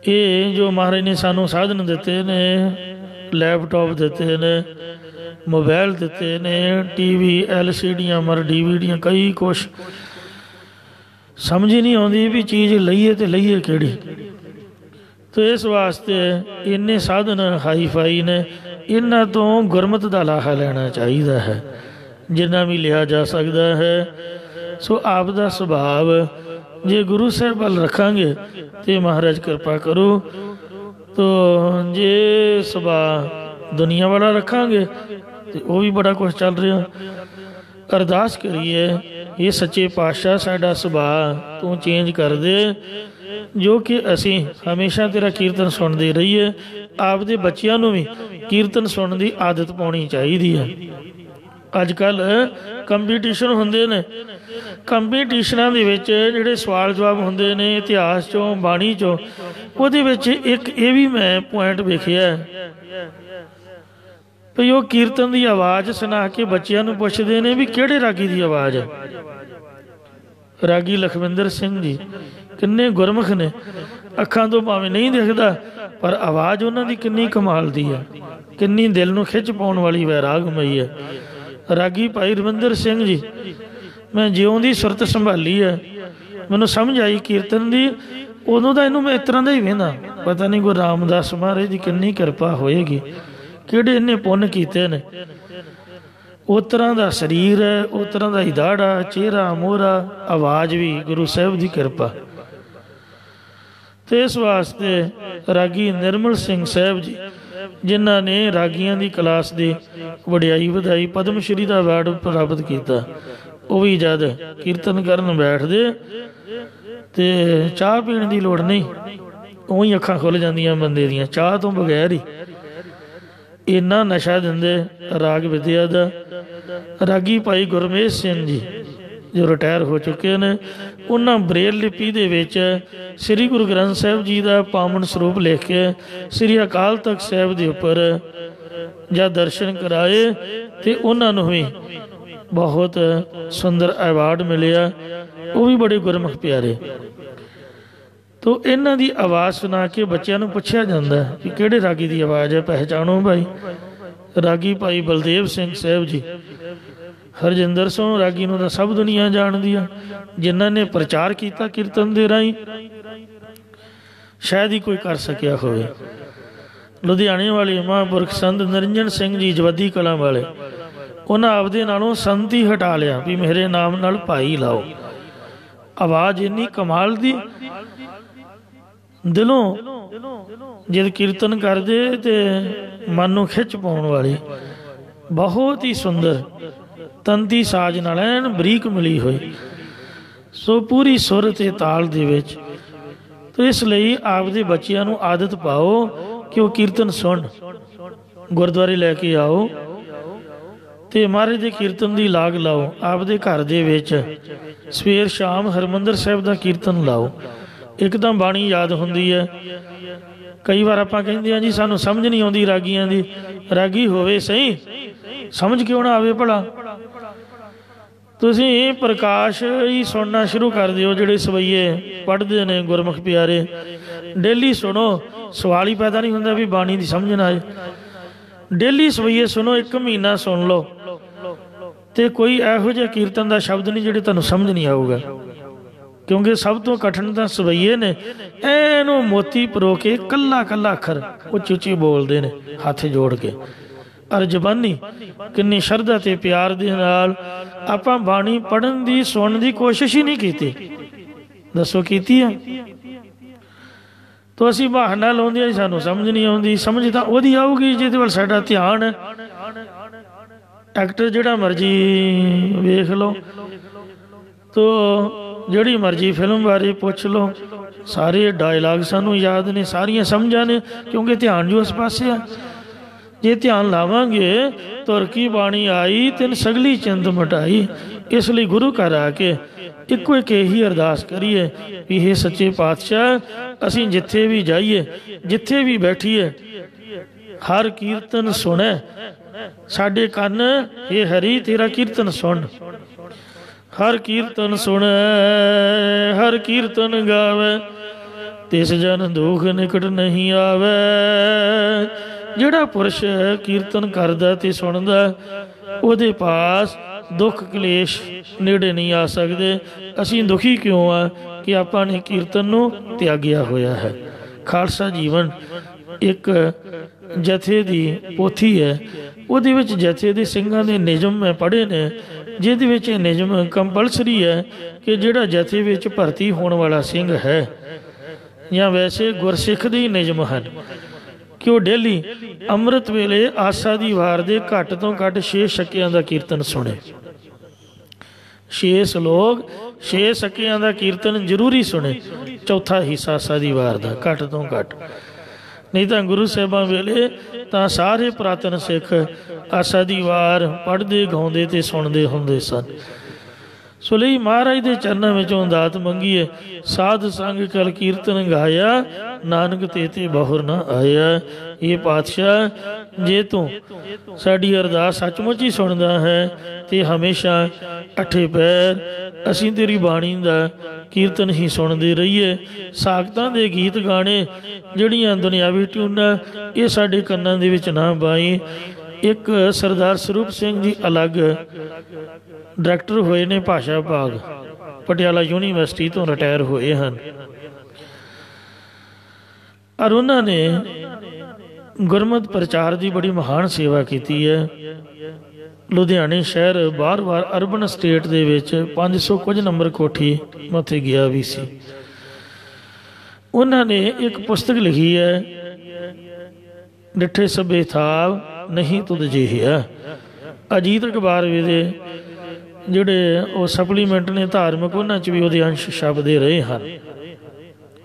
Speaker 2: ਇਹ ਜੋ ਮਹਾਰਾਜ ਨੇ ਸਾਨੂੰ ਸਾਧਨ ਦਿੱਤੇ ਨੇ, ਲੈਪਟਾਪ ਦਿੱਤੇ ਨੇ, ਮੋਬਾਈਲ ਦਿੱਤੇ ਨੇ, TV LCDਆਂ ਮਰ DVDਆਂ, ਕਈ ਕੁਛ ਸਮਝ ਹੀ ਨਹੀਂ ਆਉਂਦੀ ਵੀ ਚੀਜ਼ ਲਈਏ ਤੇ ਲਈਏ ਕਿਹੜੀ। ਤੇ ਇਸ ਵਾਸਤੇ ਇੰਨੇ ਸਾਧਨ ਹਾਈ ਫਾਈ ਨੇ, ਇਹਨਾਂ ਤੋਂ ਗੁਰਮਤਿ ਦਾ ਲਾਹਾ ਲੈਣਾ ਚਾਹੀਦਾ ਹੈ ਜਿੰਨਾ ਵੀ ਲਿਆ ਜਾ ਸਕਦਾ ਹੈ। ਸੋ ਆਪ ਦਾ ਸੁਭਾਵ ਜੇ ਗੁਰੂ ਸਾਹਿਬ ਵੱਲ ਰੱਖਾਂਗੇ ਤੇ ਮਹਾਰਾਜ ਕਿਰਪਾ ਕਰੂ। ਤੋ ਜੇ ਸੁਭਾਅ ਦੁਨੀਆ ਵਾਲਾ ਰੱਖਾਂਗੇ ਤੇ ਉਹ ਵੀ ਬੜਾ ਕੁਛ ਚੱਲ ਰਿਹਾ। ਅਰਦਾਸ ਕਰੀਏ, ਇਹ ਸੱਚੇ ਪਾਤਸ਼ਾਹ ਸਾਡਾ ਸੁਭਾਅ ਤੂੰ ਚੇਂਜ ਕਰ ਦੇ, ਜੋ ਕਿ ਅਸੀਂ ਹਮੇਸ਼ਾ ਤੇਰਾ ਕੀਰਤਨ ਸੁਣਦੇ ਰਹੀਏ। ਆਪਦੇ ਬੱਚਿਆਂ ਨੂੰ ਵੀ ਕੀਰਤਨ ਸੁਣਨ ਦੀ ਆਦਤ ਪਾਉਣੀ ਚਾਹੀਦੀ ਹੈ। ਅੱਜ ਕੱਲ੍ਹ ਕੰਪੀਟੀਸ਼ਨ ਹੁੰਦੇ ਨੇ, ਕੰਪੀਟੀਸ਼ਨਾਂ ਦੇ ਵਿੱਚ ਜਿਹੜੇ ਸਵਾਲ ਜਵਾਬ ਹੁੰਦੇ ਨੇ ਇਤਿਹਾਸ 'ਚੋਂ ਬਾਣੀ 'ਚੋਂ, ਉਹਦੇ ਵਿੱਚ ਇੱਕ ਇਹ ਵੀ ਮੈਂ ਪੁਆਇੰਟ ਵੇਖਿਆ ਵੀ ਉਹ ਕੀਰਤਨ ਦੀ ਆਵਾਜ਼ ਸੁਣਾ ਕੇ ਬੱਚਿਆਂ ਨੂੰ ਪੁੱਛਦੇ ਨੇ ਵੀ ਕਿਹੜੇ ਰਾਗੀ ਦੀ ਆਵਾਜ਼ ਹੈ। ਰਾਗੀ ਲਖਵਿੰਦਰ ਸਿੰਘ ਜੀ ਕਿੰਨੇ ਗੁਰਮੁਖ ਨੇ, ਅੱਖਾਂ ਤੋਂ ਭਾਵੇਂ ਨਹੀਂ ਦਿਖਦਾ ਪਰ ਆਵਾਜ਼ ਉਹਨਾਂ ਦੀ ਕਿੰਨੀ ਕਮਾਲ ਦੀ ਹੈ, ਕਿੰਨੀ ਦਿਲ ਨੂੰ ਖਿੱਚ ਪਾਉਣ ਵਾਲੀ ਵੈਰਾਗਮਈ ਹੈ। ਰਾਗੀ ਭਾਈ ਰਵਿੰਦਰ ਸਿੰਘ ਜੀ मैं ज्यों की सुरत संभाली है, मैनू समझ आई कीर्तन की, उदों का इनू मैं इस तरह का ही वेंदा। पता नहीं गुरु रामदास महाराज की कितनी किरपा होएगी, किहड़े इन्हें पुण्य कीते ने। उस तरह का शरीर है, उस तरह का ही दाड़ा, चेहरा, मोहरा, आवाज़ भी गुरु साहब की किरपा। तो इस वास्ते रागी निर्मल सिंह साहब जी, जिन्हों ने रागियां की क्लास की वडियाई वधाई, पद्म श्री का अवार्ड प्राप्त किया, वो भी जद कीर्तन करन बैठते तो चाह पीने की लोड़ नहीं, उ ही अखां खुल जांदियां बंदे दियां, चाह तो बगैर ही इन्ना नशा देंदे राग विद्या का। रागी भाई गुरमेश सिंह जी जो रिटायर हो चुके हैं, उन्होंने ब्रेल लिपि दे विच श्री गुरु ग्रंथ साहिब जी का पावन स्वरूप लिख के श्री अकाल तख्त साहिब के उपर जब दर्शन कराए तो उन्होंने भी बहुत सुंदर अवार्ड मिले, वो भी बड़े गुरमुख प्यारे। तो इन्हों की आवाज़ सुना के बच्चों को पूछा जाता है कि किहड़े रागी की आवाज़ है, पहचानो भाई। रागी भाई बलदेव सिंह साहब जी, हरजिंदर सोह रागी नूं तां सब दुनिया जानदी आ, जिन्हां ने प्रचार किया कीर्तन के राही, शायद ही कोई कर सकिया होवे। लुधियाने वाले महापुरख संत निरंजन सिंह जी जवदी कलां वाले, उन्हें आपदे नालों संत ही हटा लिया भी मेरे नाम नाल भाई लाओ। आवाज़ इन्नी कमाल दी, दिलों जब कीर्तन करते तो मन नूं खिच पाउण वाली, बहुत ही सुंदर तंती साज नाल ऐन बरीक मिली हुई, सो पूरी सुर ते ताल दे विच। तो इसलिए आपदे बच्चिआं नूं आदत पाओ कि वो कीर्तन सुन, गुरुद्वारे लैके आओ तो महाराज दे कीर्तन की लाग लाओ, आपदे घर दे विच सवेर शाम हरमंदर साहिब का कीर्तन लाओ। एकदम बाणी याद होंदी है। कई बार आपां कहंदे हां जी सानूं समझ नहीं आउंदी रागियां दी, रागी होवे सही, समझ क्यों ना आवे भला। तुसीं प्रकाश ही सुनना शुरू कर दिओ, जिहड़े सवैये पढ़दे ने गुरमुख प्यारे, डेली सुनो, सवाल ही पैदा नहीं हुंदा भी बाणी दी समझ ना आए। डेली सवैये सुनो, एक महीना सुन लो तो कोई इहो जिहा कीर्तन का शब्द नहीं जिहड़े तुहानूं समझ नहीं आऊगा, क्योंकि सब तो कठिन तो सवैये ने, एनू मोती परो के कला कला अखर उच्ची उच्ची बोलते हैं हाथ जोड़ के। और जबानी किन्नी शरधा ते प्यार दे नाल आपां बाणी पढ़न दी सुनन दी कोशिश ही नहीं की, दसो कीती है? तो असीं बहाना लाउंदे सानूं समझ नहीं आउंदी। समझ तां उहदी आऊगी जिहदे वल साडा ध्यान है। एक्टर जिहड़ा मर्जी वेख लो, तो जिहड़ी मर्जी फिल्म बारे पुछ लो, सारे डायलॉग सानूं याद ने, सारियां समझां ने, क्योंकि ध्यान जो उस पासे आ। जे ध्यान लावांगे तुर की बाणी आई तिन सगली चिंत मिटाई। इसलिए गुरु घर आके इको एक यही अरदास करिए भी हे सच्चे पातशाह, असीं जिथे भी जाइए, जिथे भी बैठिए, हर कीर्तन सुने, साडे कन हे हरि तेरा कीर्तन सुन, हर कीर्तन सुन, हर कीर्तन गावे, तिस जन दुख निकट नहीं आवे। जिहड़ा पुरुष कीर्तन करदा ते सुनदा, उहदे पास दुख कलेश नेड़े नहीं आ सकते। असीं दुखी क्यों आ कि आपां ने कीर्तन नूं त्यागिया होया है। खालसा जीवन एक जथे दी पोथी है, उहदे विच जथे दे सिंघां दे नियम मैं पढ़े ने, जिहदे विच नियम कंपलसरी है कि जिहड़ा जथे विच भर्ती होने वाला सिंह है, या वैसे गुरसिख दे नियम हैं कि वह डेली अमृत वेले आसा दी वार दे घट तो घट 6 शक्यां दा कीर्तन सुने। 6 लोग 6 शक्यां दा कीर्तन जरूरी सुने, चौथा हिस्सा आसा दी वार दा घट तो घट। नहीं तो गुरु साहिबां वेले तां सारे पुरातन सिख आसा दी वार पढ़दे गाउंदे ते सुनदे हुंदे सन। सो लई महाराज के चरणों में दात मंगीए, साध संग कल कीर्तन गाया, नानक तेते बहुर न आया। ये पातशाह जे तू साडी अरदास सचमुच ही सुनदा है तो हमेशा अठे पैर असीं तेरी बाणी दा कीर्तन ही सुनते रहिए। सागतां दे गीत गाने जिहड़ियां दुनियावी ट्यूनां ये साडे कन्नां दे विच ना पाई। एक सरदार स्वरूप सिंह जी अलग ਡਾਇਰੈਕਟਰ ਹੋਏ ਨੇ ਭਾਸ਼ਾ ਵਿਭਾਗ, ਪਟਿਆਲਾ ਯੂਨੀਵਰਸਿਟੀ ਤੋਂ ਰਿਟਾਇਰ ਹੋਏ ਹਨ। ਔਰ ਉਹਨਾਂ ਨੇ ਗੁਰਮਤਿ ਪ੍ਰਚਾਰ ਦੀ ਬੜੀ ਮਹਾਨ ਸੇਵਾ ਕੀਤੀ ਹੈ। ਲੁਧਿਆਣੇ ਸ਼ਹਿਰ ਬਾਰ-ਬਾਰ ਅਰਬਨ ਸਟੇਟ ਦੇ ਵਿੱਚ 500 ਕੁਝ ਨੰਬਰ ਕੋਠੀ ਮੈਂ ਉੱਥੇ ਗਿਆ ਵੀ ਸੀ। ਉਹਨਾਂ ਨੇ ਇੱਕ ਪੁਸਤਕ ਲਿਖੀ ਹੈ, ਡਿੱਠੇ ਸਭੇ ਥਾਵ ਨਹੀਂ ਤੁਧ ਜਿਹਾ। ਅਜੀਤ ਅਖਬਾਰ ਦੇ ਜਿਹੜੇ ਉਹ ਸਪਲੀਮੈਂਟ ਨੇ ਧਾਰਮਿਕ, ਉਹਨਾਂ 'ਚ ਵੀ ਉਹਦੇ ਅੰਸ਼ ਛਪਦੇ ਰਹੇ ਹਨ।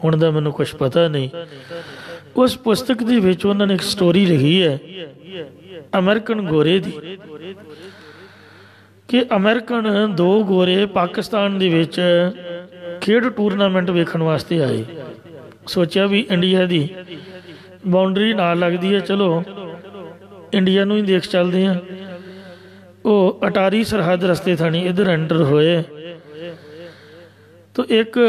Speaker 2: ਹੁਣ ਦਾ ਮੈਨੂੰ ਕੁਛ ਪਤਾ ਨਹੀਂ। ਉਸ ਪੁਸਤਕ ਦੇ ਵਿੱਚ ਉਹਨਾਂ ਨੇ ਇੱਕ ਸਟੋਰੀ ਲਿਖੀ ਹੈ ਅਮਰੀਕਨ ਗੋਰੇ ਦੀ, ਕਿ ਅਮਰੀਕਨ 2 ਗੋਰੇ ਪਾਕਿਸਤਾਨ ਦੇ ਵਿੱਚ ਖੇਡ ਟੂਰਨਾਮੈਂਟ ਵੇਖਣ ਵਾਸਤੇ ਆਏ। ਸੋਚਿਆ ਵੀ ਇੰਡੀਆ ਦੀ ਬਾਉਂਡਰੀ ਨਾਲ ਲੱਗਦੀ ਹੈ, ਚਲੋ ਇੰਡੀਆ ਨੂੰ ਹੀ ਦੇਖ ਚੱਲਦੇ ਹਾਂ। ਉਹ ਅਟਾਰੀ ਸਰਹੱਦ ਰਸਤੇ ਥਾਣੀ ਇੱਧਰ ਐਂਟਰ ਹੋਏ ਤਾਂ ਇੱਕ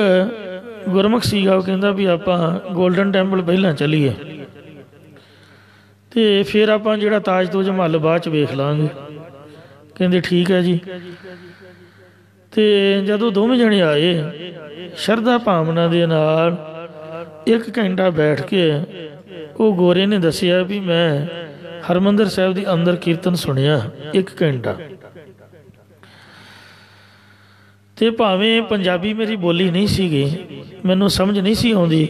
Speaker 2: ਗੁਰਮੁਖ ਸੀਗਾ, ਉਹ ਕਹਿੰਦਾ ਵੀ ਆਪਾਂ ਗੋਲਡਨ ਟੈਂਪਲ ਪਹਿਲਾਂ ਚੱਲੀਏ ਅਤੇ ਫਿਰ ਆਪਾਂ ਜਿਹੜਾ ਤਾਜ ਤੋਜ ਮਹੱਲ ਬਾਅਦ 'ਚ ਵੇਖ ਲਾਂਗੇ। ਕਹਿੰਦੇ ਠੀਕ ਹੈ ਜੀ। ਅਤੇ ਜਦੋਂ ਦੋਵੇਂ ਜਣੇ ਆਏ ਸ਼ਰਧਾ ਭਾਵਨਾ ਦੇ ਨਾਲ 1 ਘੰਟਾ ਬੈਠ ਕੇ ਉਹ ਗੋਰੇ ਨੇ ਦੱਸਿਆ ਵੀ ਮੈਂ ਹਰਿਮੰਦਰ ਸਾਹਿਬ ਦੇ ਅੰਦਰ ਕੀਰਤਨ ਸੁਣਿਆ 1 ਘੰਟਾ, ਅਤੇ ਭਾਵੇਂ ਪੰਜਾਬੀ ਮੇਰੀ ਬੋਲੀ ਨਹੀਂ ਸੀਗੀ, ਮੈਨੂੰ ਸਮਝ ਨਹੀਂ ਸੀ ਆਉਂਦੀ,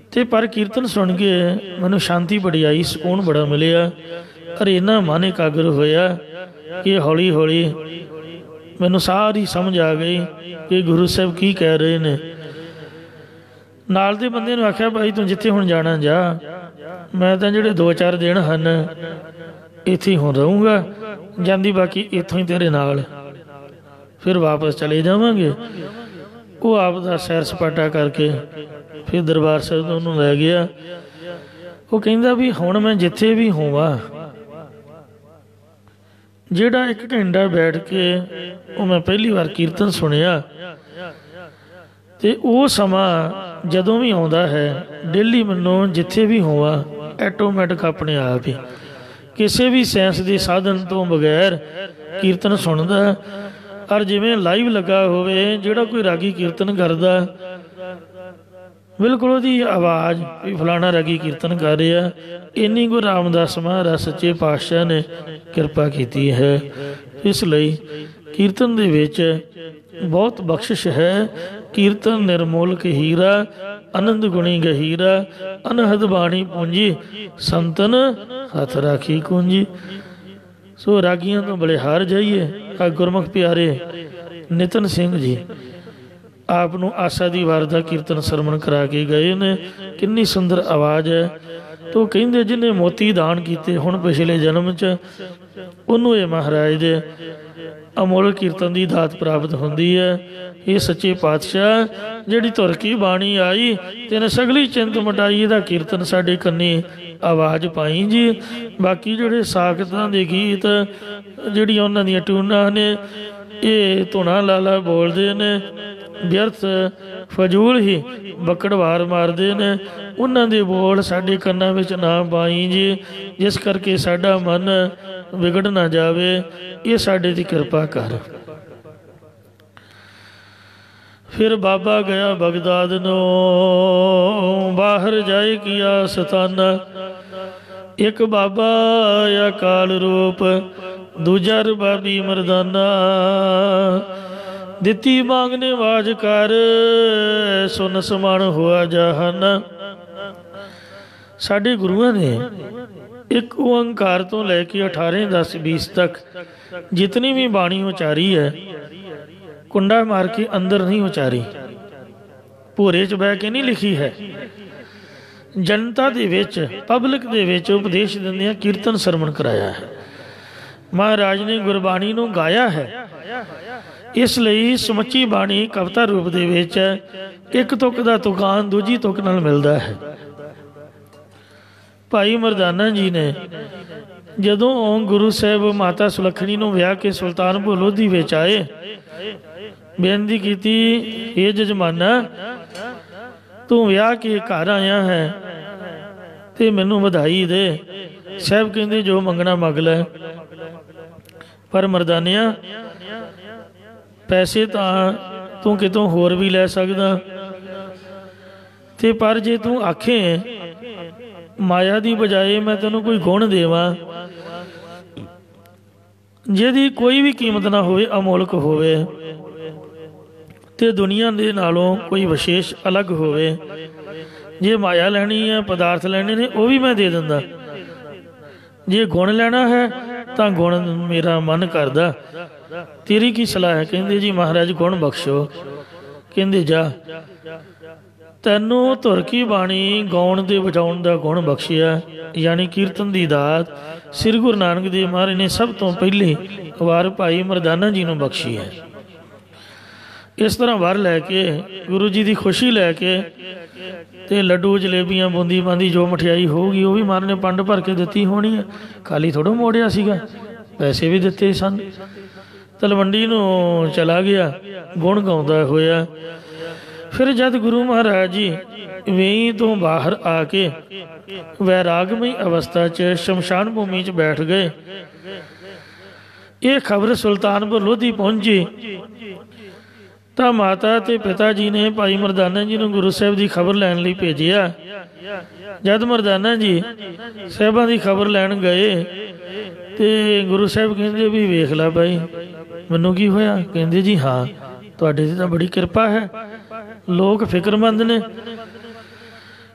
Speaker 2: ਅਤੇ ਪਰ ਕੀਰਤਨ ਸੁਣ ਕੇ ਮੈਨੂੰ ਸ਼ਾਂਤੀ ਬੜੀ ਆਈ, ਸਕੂਨ ਬੜਾ ਮਿਲਿਆ। ਔਰ ਇੰਨਾ ਮਨ ਇਕਾਗਰ ਹੋਇਆ ਕਿ ਹੌਲੀ ਹੌਲੀ ਮੈਨੂੰ ਸਾਰੀ ਸਮਝ ਆ ਗਈ ਕਿ ਗੁਰੂ ਸਾਹਿਬ ਕੀ ਕਹਿ ਰਹੇ ਨੇ। ਨਾਲ ਦੇ ਬੰਦੇ ਨੂੰ ਆਖਿਆ ਭਾਈ ਤੂੰ ਜਿੱਥੇ ਹੁਣ ਜਾਣਾ ਜਾ, ਮੈਂ ਤਾਂ ਜਿਹੜੇ 2-4 ਦਿਨ ਹਨ ਇੱਥੇ ਹੁਣ ਰਹੂੰਗਾ, ਜਾਂਦੀ ਬਾਕੀ ਇੱਥੋਂ ਹੀ ਤੇਰੇ ਨਾਲ, ਫਿਰ ਵਾਪਸ ਚਲੇ ਜਾਵਾਂਗੇ। ਉਹ ਆਪ ਦਾ ਸੈਰ ਸਪਾਟਾ ਕਰਕੇ ਫਿਰ ਦਰਬਾਰ ਸਾਹਿਬ ਤੋਂ ਉਹਨੂੰ ਲੈ ਗਿਆ। ਉਹ ਕਹਿੰਦਾ ਵੀ ਹੁਣ ਮੈਂ ਜਿੱਥੇ ਵੀ ਹੋਵਾਂ, ਜਿਹੜਾ 1 ਘੰਟਾ ਬੈਠ ਕੇ ਉਹ ਮੈਂ ਪਹਿਲੀ ਵਾਰ ਕੀਰਤਨ ਸੁਣਿਆ, ਅਤੇ ਉਹ ਸਮਾਂ ਜਦੋਂ ਵੀ ਆਉਂਦਾ ਹੈ ਡੇਲੀ ਮੈਨੂੰ ਜਿੱਥੇ ਵੀ ਹੋਵਾਂ ਐਟੋਮੈਟਿਕ ਆਪਣੇ ਆਪ ਹੀ ਕਿਸੇ ਵੀ ਸਾਇੰਸ ਦੇ ਸਾਧਨ ਤੋਂ ਬਗੈਰ ਕੀਰਤਨ ਸੁਣਦਾ। ਔਰ ਜਿਵੇਂ ਲਾਈਵ ਲੱਗਾ ਹੋਵੇ, ਜਿਹੜਾ ਕੋਈ ਰਾਗੀ ਕੀਰਤਨ ਕਰਦਾ ਬਿਲਕੁਲ ਉਹਦੀ ਆਵਾਜ਼ ਵੀ ਫਲਾਣਾ ਰਾਗੀ ਕੀਰਤਨ ਕਰ ਰਿਹਾ। ਇੰਨੀ ਗੁਰੂ ਰਾਮਦਾਸ ਮਹਾਰਾਜ ਸੱਚੇ ਪਾਤਸ਼ਾਹ ਨੇ ਕਿਰਪਾ ਕੀਤੀ ਹੈ। ਇਸ ਲਈ ਕੀਰਤਨ ਦੇ ਵਿੱਚ ਬਹੁਤ ਬਖਸ਼ਿਸ਼ ਹੈ। ਕੀਰਤਨ ਨਿਰਮੋਲਕ ਹੀਰਾ, ਆਨੰਦ ਗੁਣੀ ਗਹੀਰਾ, ਅਨਹਦ ਬਾਣੀ ਪੂੰਜੀ, ਸੰਤਨ ਹੱਥ ਰਾਖੀ ਕੁੰਜੀ। ਸੋ ਰਾਗੀਆਂ ਤੋਂ ਬਲਿਹਾਰ ਜਾਈਏ। ਆ ਗੁਰਮੁਖ ਪਿਆਰੇ ਨਿਤਨ ਸਿੰਘ ਜੀ ਆਪ ਨੂੰ ਆਸਾ ਦੀ ਵਾਰ ਦਾ ਕੀਰਤਨ ਸਰਵਣ ਕਰਾ ਕੇ ਗਏ ਨੇ। ਕਿੰਨੀ ਸੁੰਦਰ ਆਵਾਜ਼ ਹੈ। ਤੋ ਕਹਿੰਦੇ ਜਿਹਨੇ ਮੋਤੀ ਦਾਨ ਕੀਤੇ ਹੁਣ ਪਿਛਲੇ ਜਨਮ 'ਚ, ਉਹਨੂੰ ਇਹ ਮਹਾਰਾਜ ਦੇ ਅਮੋਲ ਕੀਰਤਨ ਦੀ ਦਾਤ ਪ੍ਰਾਪਤ ਹੁੰਦੀ ਹੈ। ਇਹ ਸੱਚੇ ਪਾਤਸ਼ਾਹ ਜਿਹੜੀ ਧੁਰ ਕੀ ਬਾਣੀ ਆਈ ਤੈਨੇ ਸਗਲੀ ਚਿੰਤ ਮਿਟਾਈ, ਇਹਦਾ ਕੀਰਤਨ ਸਾਡੇ ਕੰਨੀ ਆਵਾਜ਼ ਪਾਈ ਜੀ। ਬਾਕੀ ਜਿਹੜੇ ਸਾਖਤਾਂ ਦੇ ਗੀਤ ਜਿਹੜੀਆਂ ਉਹਨਾਂ ਦੀਆਂ ਟਿਊਨਾਂ ਨੇ, ਇਹ ਧੁਨਾ ਲਾਲਾ ਬੋਲਦੇ ਨੇ, ਵਿਅਰਥ ਫਜ਼ੂਲ ਹੀ ਬੱਕੜਵਾਰ ਮਾਰਦੇ ਨੇ। ਉਹਨਾਂ ਦੇ ਬੋਲ ਸਾਡੇ ਕੰਨਾਂ ਵਿੱਚ ਨਾ ਪਾਈ ਜੀ, ਜਿਸ ਕਰਕੇ ਸਾਡਾ ਮਨ ਵਿਗੜ ਨਾ ਜਾਵੇ। ਇਹ ਸਾਡੇ 'ਤੇ ਕਿਰਪਾ ਕਰ। ਫਿਰ ਬਾਬਾ ਗਿਆ ਬਗਦਾਦ ਨੂੰ, ਬਾਹਰ ਜਾਏ ਕੀਆ ਸਤਾਨਾ। ਇੱਕ ਬਾਬਾ ਅਕਾਲ ਰੂਪ, ਦੂਜਾ ਰਬਾਬੀ ਮਰਦਾਨਾ। ਦਿੱਤੀ ਮੰਗਨੇ ਆਵਾਜ਼ ਕਰ, ਸੁਨ ਸਮਾਨ ਹੋਆ ਜਹਾਨਾ। ਸਾਡੇ ਗੁਰੂਆਂ ਨੇ ਇੱਕ ਓਅੰਕਾਰ ਤੋਂ ਲੈ ਕੇ 18, 10, 20 ਤੱਕ ਜਿਤਨੀ ਵੀ ਬਾਣੀ ਉਚਾਰੀ ਹੈ, ਕੁੰਡਾ ਮਾਰ ਕੇ ਅੰਦਰ ਨਹੀਂ ਉਚਾਰੀ, ਭੋਰੇ 'ਚ ਬਹਿ ਕੇ ਨਹੀਂ ਲਿਖੀ ਹੈ। ਜਨਤਾ ਦੇ ਵਿੱਚ, ਪਬਲਿਕ ਦੇ ਵਿੱਚ ਉਪਦੇਸ਼ ਦਿੰਦਿਆਂ ਕੀਰਤਨ ਸਰਵਣ ਕਰਾਇਆ ਹੈ। ਮਹਾਰਾਜ ਨੇ ਗੁਰਬਾਣੀ ਨੂੰ ਗਾਇਆ ਹੈ। ਇਸ ਲਈ ਸਮੁੱਚੀ ਬਾਣੀ ਕਵਿਤਾ ਰੂਪ ਦੇ ਵਿੱਚ ਇੱਕ ਤੁਕ ਦਾ ਤੁਕਾਨ ਦੂਜੀ ਤੁਕ ਨਾਲ ਮਿਲਦਾ ਹੈ। ਭਾਈ ਮਰਦਾਨਾ ਜੀ ਨੇ ਜਦੋਂ ਗੁਰੂ ਸਾਹਿਬ ਮਾਤਾ ਸੁਲੱਖਣੀ ਨੂੰ ਵਿਆਹ ਕੇ ਸੁਲਤਾਨਪੁਰ ਲੋਧੀ ਵਿੱਚ ਆਏ, ਬੇਨਤੀ ਕੀਤੀ, ਇਹ ਜਜਮਾਨਾ ਤੂੰ ਵਿਆਹ ਕੇ ਘਰ ਆਇਆ ਹੈ ਤੇ ਮੈਨੂੰ ਵਧਾਈ ਦੇ। ਸਾਹਿਬ ਕਹਿੰਦੇ ਜੋ ਮੰਗਣਾ ਮੰਗ ਲੈ। ਪਰ ਮਰਦਾਨਿਆਂ पैसे तो तू कितों होर भी लै सकदा, ते पर जे तू आखे माया की बजाए मैं तेनों कोई गुण देवां जिहदी कोई भी कीमत ना होवे, अमोलक होवे, ते दुनिया दे नालों कोई विशेष अलग होवे, जे माया लैनी है, पदार्थ लैने ने, वो भी मैं दे दिंदा। जे गुण लैना है तो गुण मेरा मन करदा, तेरी की सलाह है? कहंदे जी महाराज गुण बख्शो। कहंदे जा तैनू धुर की बाणी गाउण दे वजाउण दा गुण बख्शिया, यानी कीर्तन दी दात श्री गुरु नानक देव महाराज ने सब तो पहले वार भाई मरदाना जी नूं बख्शी है। इस तरह वार लैके गुरु जी की खुशी लैके ते लड्डू जलेबियां बूंदी बांदी जो मठियाई होगी वो भी महाराज ने पंड भर के दिती होनी है, खाली थोड़ा मोड़िया सीगा, पैसे भी दिते सन। तलवंडी नूं चला गया गुण गाउंदा होया। फिर जद गुरु महाराज जी वेई तो बाहर आके वैरागमई अवस्था च शमशान भूमि च बैठ गए। ये खबर सुल्तानपुर लोधी पहुंची तो माता ते पिता जी ने भाई मरदाना जी ने गुरु साहब की खबर लैन लई भेजिया। जद मरदाना जी साहबा की खबर लैन गए तो गुरु साहब कहते भी वेख ला भाई मैनू की होया? कहते जी हाँ तुहाडे ते तां बड़ी कृपा है, लोग फिक्रमंद ने।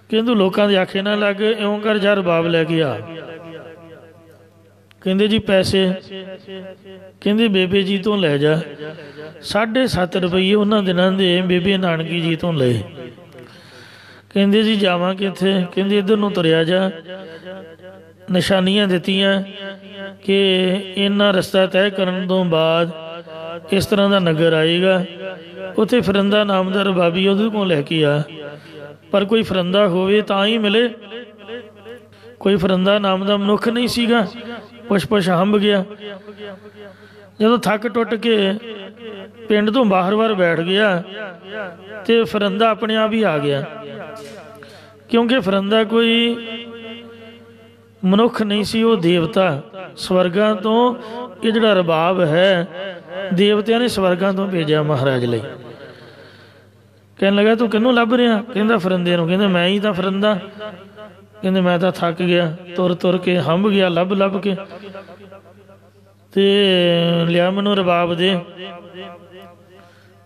Speaker 2: कहते लोगों के आखे ना लग, इउं कर जा रबाब लैके आ। कहते जी पैसे? कहते बेबे जी तो लै जा। 7.5 रुपये उन्होंने दिनों के बेबे नानकी जी तो ले। कहते जी जावां कित्थे? कहते इधर नूं तुरिया जा। निशानियां दित्तियां कि इन्ना रस्ता तय करन तो बाद इस तरह का नगर आएगा, उत्थे फरिंदा नाम का रबाबी उहदे कोल लैके आ, पर कोई फरिंदा होवे तां ही मिले। कोई फरिंदा नाम का मनुख नहीं सीगा। पुछ हंब गया। जदों थक टुट के पिंड तो बाहर बार बैठ गया तो फरिंदा अपने आप ही आ गया, क्योंकि फरिंदा कोई मनुख नहीं सी, वो देवता स्वर्गां तो। ये जिहड़ा रबाब है देवतिया ने स्वर्गां तो भेजा महाराज लई। कहन लगा तू किनू लभ रहा? कहंदा फरिंदे नूं। कहंदा मैं ही तां फरिंदा। कहंदे मैं तां थक गया, तुर तुर के हंब गया, लभ लभ के, ते लिया मैनू रबाब दे,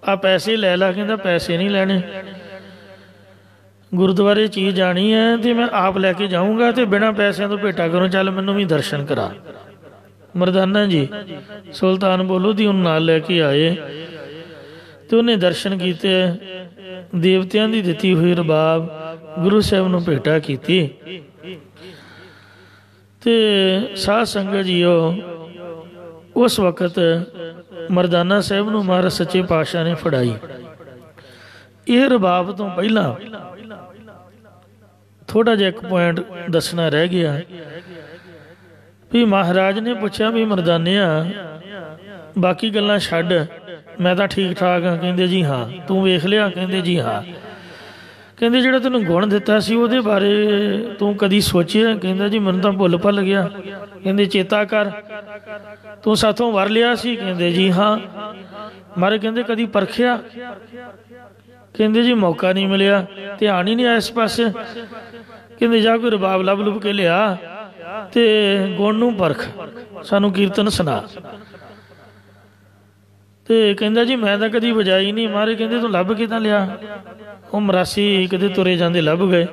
Speaker 2: आ पैसे लै ला। कहंदा पैसे नहीं लैने, गुरुद्वारे चीज़ जानी है तो मैं आप लैके जाऊँगा, तो बिना पैसों तो भेटा करूँ, चल मैनू भी दर्शन करा। मरदाना जी सुल्तानपुर लोधी उन्हें नाल लैके आए तो उन्हें दर्शन किए। देवतियां की दिती हुई रबाब गुरु साहब नूं भेटा की। साध संगत जीओ उस वक्त मरदाना साहब नूं महाराज सच्चे पातशाह ने फड़ाई। ये रबाब तो पहला थोड़ा जिहा एक पॉइंट दसना रह गया भी महाराज ने पूछा भी मरदानिया बाकी गल्लां छड्ड, मैं तो ठीक ठाक हाँ। कहंदे जी हाँ। तू वेख लिया? कहंदे जी हाँ। कहंदे जिहड़ा तैनूं गुण दिता सी उहदे बारे तू कदी सोचिया? कहंदा जी मैनूं तां भुल भल गया। कहंदे चेता कर, तू साथों वर लिया सी? कहंदे जी हाँ। मारे कहंदे कदी परखिया? कहंदे जी मौका नहीं मिलिया, ध्यान ही नहीं आया इस पासे। कहंदे जा कोई रबाब लभ लुभ के लिया ते गुण नूं परख, सानू कीर्तन सुना। ते कहंदा जी मैं तो कदी वजाई नहीं। मारे कहंदे तू लभ किदां लिया? वो मरासी कदे तुरे जांदे लभ गए।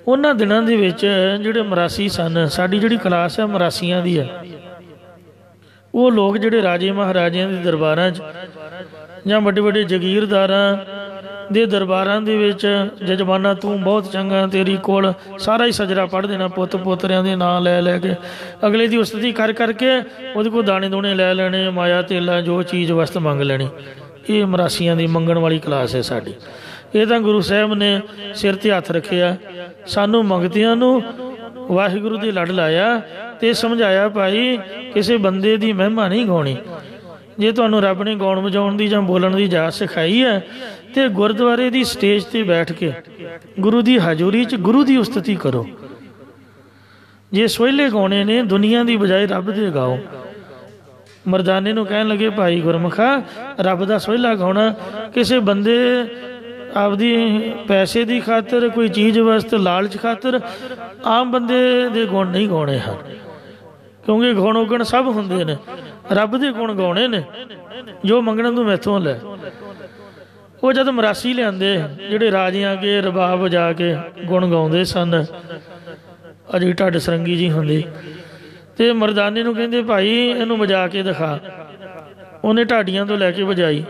Speaker 2: उन्हां दिनां दे विच जिहड़े मरासी सन, साडी जिहड़ी क्लास है मरासियां दी है, वो लोग जिहड़े राजे महाराजिਆਂ ਦੇ ਦਰਬਾਰਾਂ 'ਚ ਜਾਂ ਵੱਡੇ ਵੱਡੇ ਜਗੀਰਦਾਰਾਂ ਦੇ ਦਰਬਾਰਾਂ ਦੇ ਵਿੱਚ ਜਜਮਾਨਾ ਤੂੰ ਬਹੁਤ ਚੰਗਾ, ਤੇਰੀ ਕੋਲ ਸਾਰਾ ਹੀ ਸਜਰਾ ਪੜ੍ਹ ਦੇਣਾ, ਪੁੱਤ ਪੋਤਰਿਆਂ ਦੇ ਨਾਂ ਲੈ ਲੈ ਕੇ ਅਗਲੇ ਦੀ ਉਸਤਤੀ ਕਰ ਕਰਕੇ ਉਹਦੇ ਕੋਲ ਦਾਣੇ ਦੂਣੇ ਲੈ ਲੈਣੇ, ਮਾਇਆ ਤੇਲਾ ਜੋ ਚੀਜ਼ ਵਸਤ ਮੰਗ ਲੈਣੀ। ਇਹ ਮਰਾਸੀਆਂ ਦੀ ਮੰਗਣ ਵਾਲੀ ਕਲਾਸ ਹੈ ਸਾਡੀ। ਇਹ ਤਾਂ ਗੁਰੂ ਸਾਹਿਬ ਨੇ ਸਿਰ 'ਤੇ ਹੱਥ ਰੱਖਿਆ, ਸਾਨੂੰ ਮੰਗਤਿਆਂ ਨੂੰ ਵਾਹਿਗੁਰੂ ਦੇ ਲੜ ਲਾਇਆ ਤੇ ਸਮਝਾਇਆ ਭਾਈ ਕਿਸੇ ਬੰਦੇ ਦੀ ਮਹਿਮਾ ਨਹੀਂ ਗਾਉਣੀ। ਜੇ ਤੁਹਾਨੂੰ ਰੱਬ ਨੇ ਗਾਉਣ ਵਜਾਉਣ ਦੀ ਜਾਂ ਬੋਲਣ ਦੀ ਜਾਚ ਸਿਖਾਈ ਹੈ ਤੇ ਗੁਰਦੁਆਰੇ ਦੀ ਸਟੇਜ ਤੇ ਬੈਠ ਕੇ ਗੁਰੂ ਦੀ ਹਜ਼ੂਰੀ 'ਚ ਗੁਰੂ ਦੀ ਉਸਤਤੀ ਕਰੋ। ਜੇ ਸੋਹਿਲੇ ਗਾਉਣੇ ਨੇ ਦੁਨੀਆ ਦੀ ਬਜਾਏ ਰੱਬ ਦੇ ਗਾਓ। ਮਰਦਾਨੇ ਨੂੰ ਕਹਿਣ ਲੱਗੇ, ਭਾਈ ਗੁਰਮੁਖਾ, ਰੱਬ ਦਾ ਸੋਹਿਲਾ ਗਾਉਣਾ ਕਿਸੇ ਬੰਦੇ ਆਪਦੀ ਪੈਸੇ ਦੀ ਖਾਤਰ, ਕੋਈ ਚੀਜ਼ ਵਾਸਤੇ ਲਾਲਚ ਖਾਤਰ ਆਮ ਬੰਦੇ ਦੇ ਗੁਣ ਨਹੀਂ ਗਾਉਣੇ ਹਨ, ਕਿਉਂਕਿ ਗੁਣ ਉਗਣ ਸਭ ਹੁੰਦੇ ਨੇ, ਰੱਬ ਦੇ ਗੁਣ ਗਾਉਣੇ ਨੇ, ਜੋ ਮੰਗਣ ਤੂੰ ਮੈਥੋਂ ਲੈ। ਉਹ ਜਦ ਮਰਾਸੀ ਲਿਆਂਦੇ ਜਿਹੜੇ ਰਾਜਿਆਂ ਕੇ ਰਬਾਬ ਵਜਾ ਕੇ ਗੁਣ ਗਾਉਂਦੇ ਸਨ, ਅਜੇ ਢੱਡ ਸਰੰਗੀ ਜੀ ਹੁੰਦੀ, ਤੇ ਮਰਦਾਨੇ ਨੂੰ ਕਹਿੰਦੇ, ਭਾਈ ਇਹਨੂੰ ਵਜਾ ਕੇ ਦਿਖਾ। ਉਹਨੇ ਢਾਡੀਆਂ ਤੋਂ ਲੈ ਕੇ ਵਜਾਈ,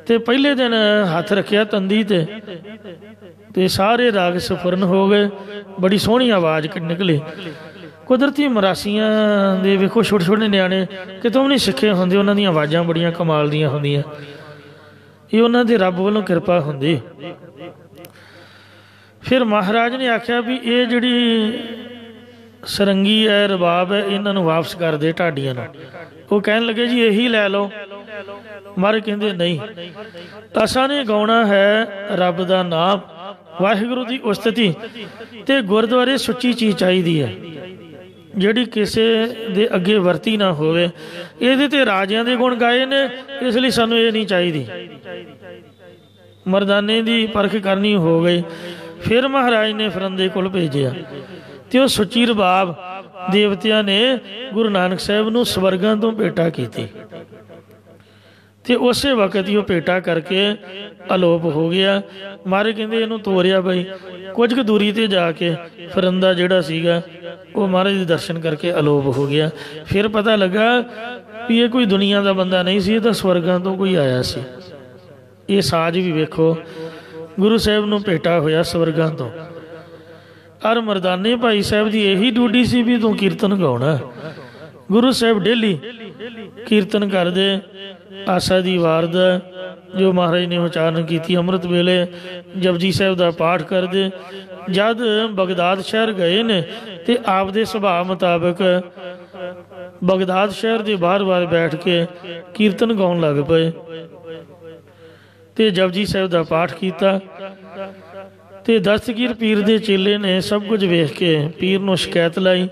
Speaker 2: ਤੇ ਪਹਿਲੇ ਦਿਨ ਹੱਥ ਰੱਖਿਆ ਤੰਦੀ ਤੇ ਸਾਰੇ ਰਾਗ ਸਫੁਰਨ ਹੋ ਗਏ, ਬੜੀ ਸੋਹਣੀ ਆਵਾਜ਼ ਨਿਕਲੀ। ਕੁਦਰਤੀ ਮਰਾਸੀਆਂ ਦੇ ਵੇਖੋ ਛੋਟੇ ਛੋਟੇ ਨਿਆਣੇ ਕਿਤੋਂ ਵੀ ਨਹੀਂ ਸਿੱਖੇ ਹੁੰਦੇ, ਉਹਨਾਂ ਦੀਆਂ ਆਵਾਜ਼ਾਂ ਬੜੀਆਂ ਕਮਾਲ ਦੀਆਂ ਹੁੰਦੀਆਂ, ਇਹ ਉਹਨਾਂ ਦੇ ਰੱਬ ਵੱਲੋਂ ਕਿਰਪਾ ਹੁੰਦੀ। ਫਿਰ ਮਹਾਰਾਜ ਨੇ ਆਖਿਆ ਵੀ ਇਹ ਜਿਹੜੀ ਸਰੰਗੀ ਹੈ, ਰਬਾਬ ਹੈ, ਇਹਨਾਂ ਨੂੰ ਵਾਪਸ ਕਰ ਦੇ ਢਾਡੀਆਂ ਨੂੰ। ਉਹ ਕਹਿਣ ਲੱਗੇ, ਜੀ ਇਹੀ ਲੈ ਲਓ। ਮਹਾਰਾਜ ਕਹਿੰਦੇ, ਨਹੀਂ, ਅਸਾਂ ਨੇ ਗਾਉਣਾ ਹੈ ਰੱਬ ਦਾ ਨਾਮ, ਵਾਹਿਗੁਰੂ ਦੀ ਉਸਤਤੀ, ਤੇ ਗੁਰਦੁਆਰੇ ਸੁੱਚੀ ਚੀਜ਼ ਚਾਹੀਦੀ ਹੈ ਜਿਹੜੀ ਕਿਸੇ ਦੇ ਅੱਗੇ ਵਰਤੀ ਨਾ ਹੋਵੇ। ਇਹਦੇ ਤੇ ਰਾਜਿਆਂ ਦੇ ਗੁਣ ਗਾਏ ਨੇ, ਇਸ ਲਈ ਸਾਨੂੰ ਇਹ ਨਹੀਂ ਚਾਹੀਦੀ। ਮਰਦਾਨੇ ਦੀ ਪਰਖ ਕਰਨੀ ਹੋ ਗਈ। ਫਿਰ ਮਹਾਰਾਜ ਨੇ ਫਰਿੰਦੇ ਕੋਲ ਭੇਜਿਆ, ਤੇ ਉਹ ਸੁੱਚੀ ਰਬਾਬ ਦੇਵਤਿਆਂ ਨੇ ਗੁਰੂ ਨਾਨਕ ਸਾਹਿਬ ਨੂੰ ਸਵਰਗਾਂ ਤੋਂ ਭੇਟਾ ਕੀਤੀ, ਤੇ ਉਸੇ ਵਕਤ ਹੀ ਉਹ ਭੇਟਾ ਕਰਕੇ ਅਲੋਪ ਹੋ ਗਿਆ। ਮਹਾਰਾਜ ਕਹਿੰਦੇ, ਇਹਨੂੰ ਤੋਰਿਆ ਬਈ। ਕੁਝ ਕੁ ਦੂਰੀ ਤੇ ਜਾ ਕੇ ਫਰਿੰਦਾ ਜਿਹੜਾ ਸੀਗਾ ਉਹ ਮਹਾਰਾਜ ਦੇ ਦਰਸ਼ਨ ਕਰਕੇ ਅਲੋਪ ਹੋ ਗਿਆ। ਫਿਰ ਪਤਾ ਲੱਗਾ ਵੀ ਇਹ ਕੋਈ ਦੁਨੀਆ ਦਾ ਬੰਦਾ ਨਹੀਂ ਸੀ, ਇਹ ਤਾਂ ਸਵਰਗਾਂ ਤੋਂ ਕੋਈ ਆਇਆ ਸੀ। ਇਹ ਸਾਜ਼ ਵੀ ਵੇਖੋ, ਗੁਰੂ ਸਾਹਿਬ ਨੂੰ ਭੇਟਾ ਹੋਇਆ ਸਵਰਗਾਂ ਤੋਂ। ਔਰ ਮਰਦਾਨੇ ਭਾਈ ਸਾਹਿਬ ਦੀ ਇਹੀ ਡਿਊਟੀ ਸੀ ਵੀ ਤੂੰ ਕੀਰਤਨ ਗਾਉਣਾ। ਗੁਰੂ ਸਾਹਿਬ ਡੇਲੀ ਕੀਰਤਨ ਕਰਦੇ, ਆਸਾ ਦੀ ਵਾਰ ਦਾ ਜੋ ਮਹਾਰਾਜ ਨੇ ਉਚਾਰਨ ਕੀਤੀ, ਅੰਮ੍ਰਿਤ ਵੇਲੇ ਜਪਜੀ ਸਾਹਿਬ ਦਾ ਪਾਠ ਕਰਦੇ। ਜਦ ਬਗਦਾਦ ਸ਼ਹਿਰ ਗਏ ਨੇ ਤੇ ਆਪਦੇ ਸੁਭਾਅ ਮੁਤਾਬਕ ਬਗਦਾਦ ਸ਼ਹਿਰ ਦੇ ਬਾਹਰ ਬੈਠ ਕੇ ਕੀਰਤਨ ਗਾਉਣ ਲੱਗ ਪਏ, ਤੇ ਜਪਜੀ ਸਾਹਿਬ ਦਾ ਪਾਠ ਕੀਤਾ। ਤੇ ਦਸਤਗੀਰ ਪੀਰ ਦੇ ਚੇਲੇ ਨੇ ਸਭ ਕੁਝ ਵੇਖ ਕੇ ਪੀਰ ਨੂੰ ਸ਼ਿਕਾਇਤ ਲਾਈ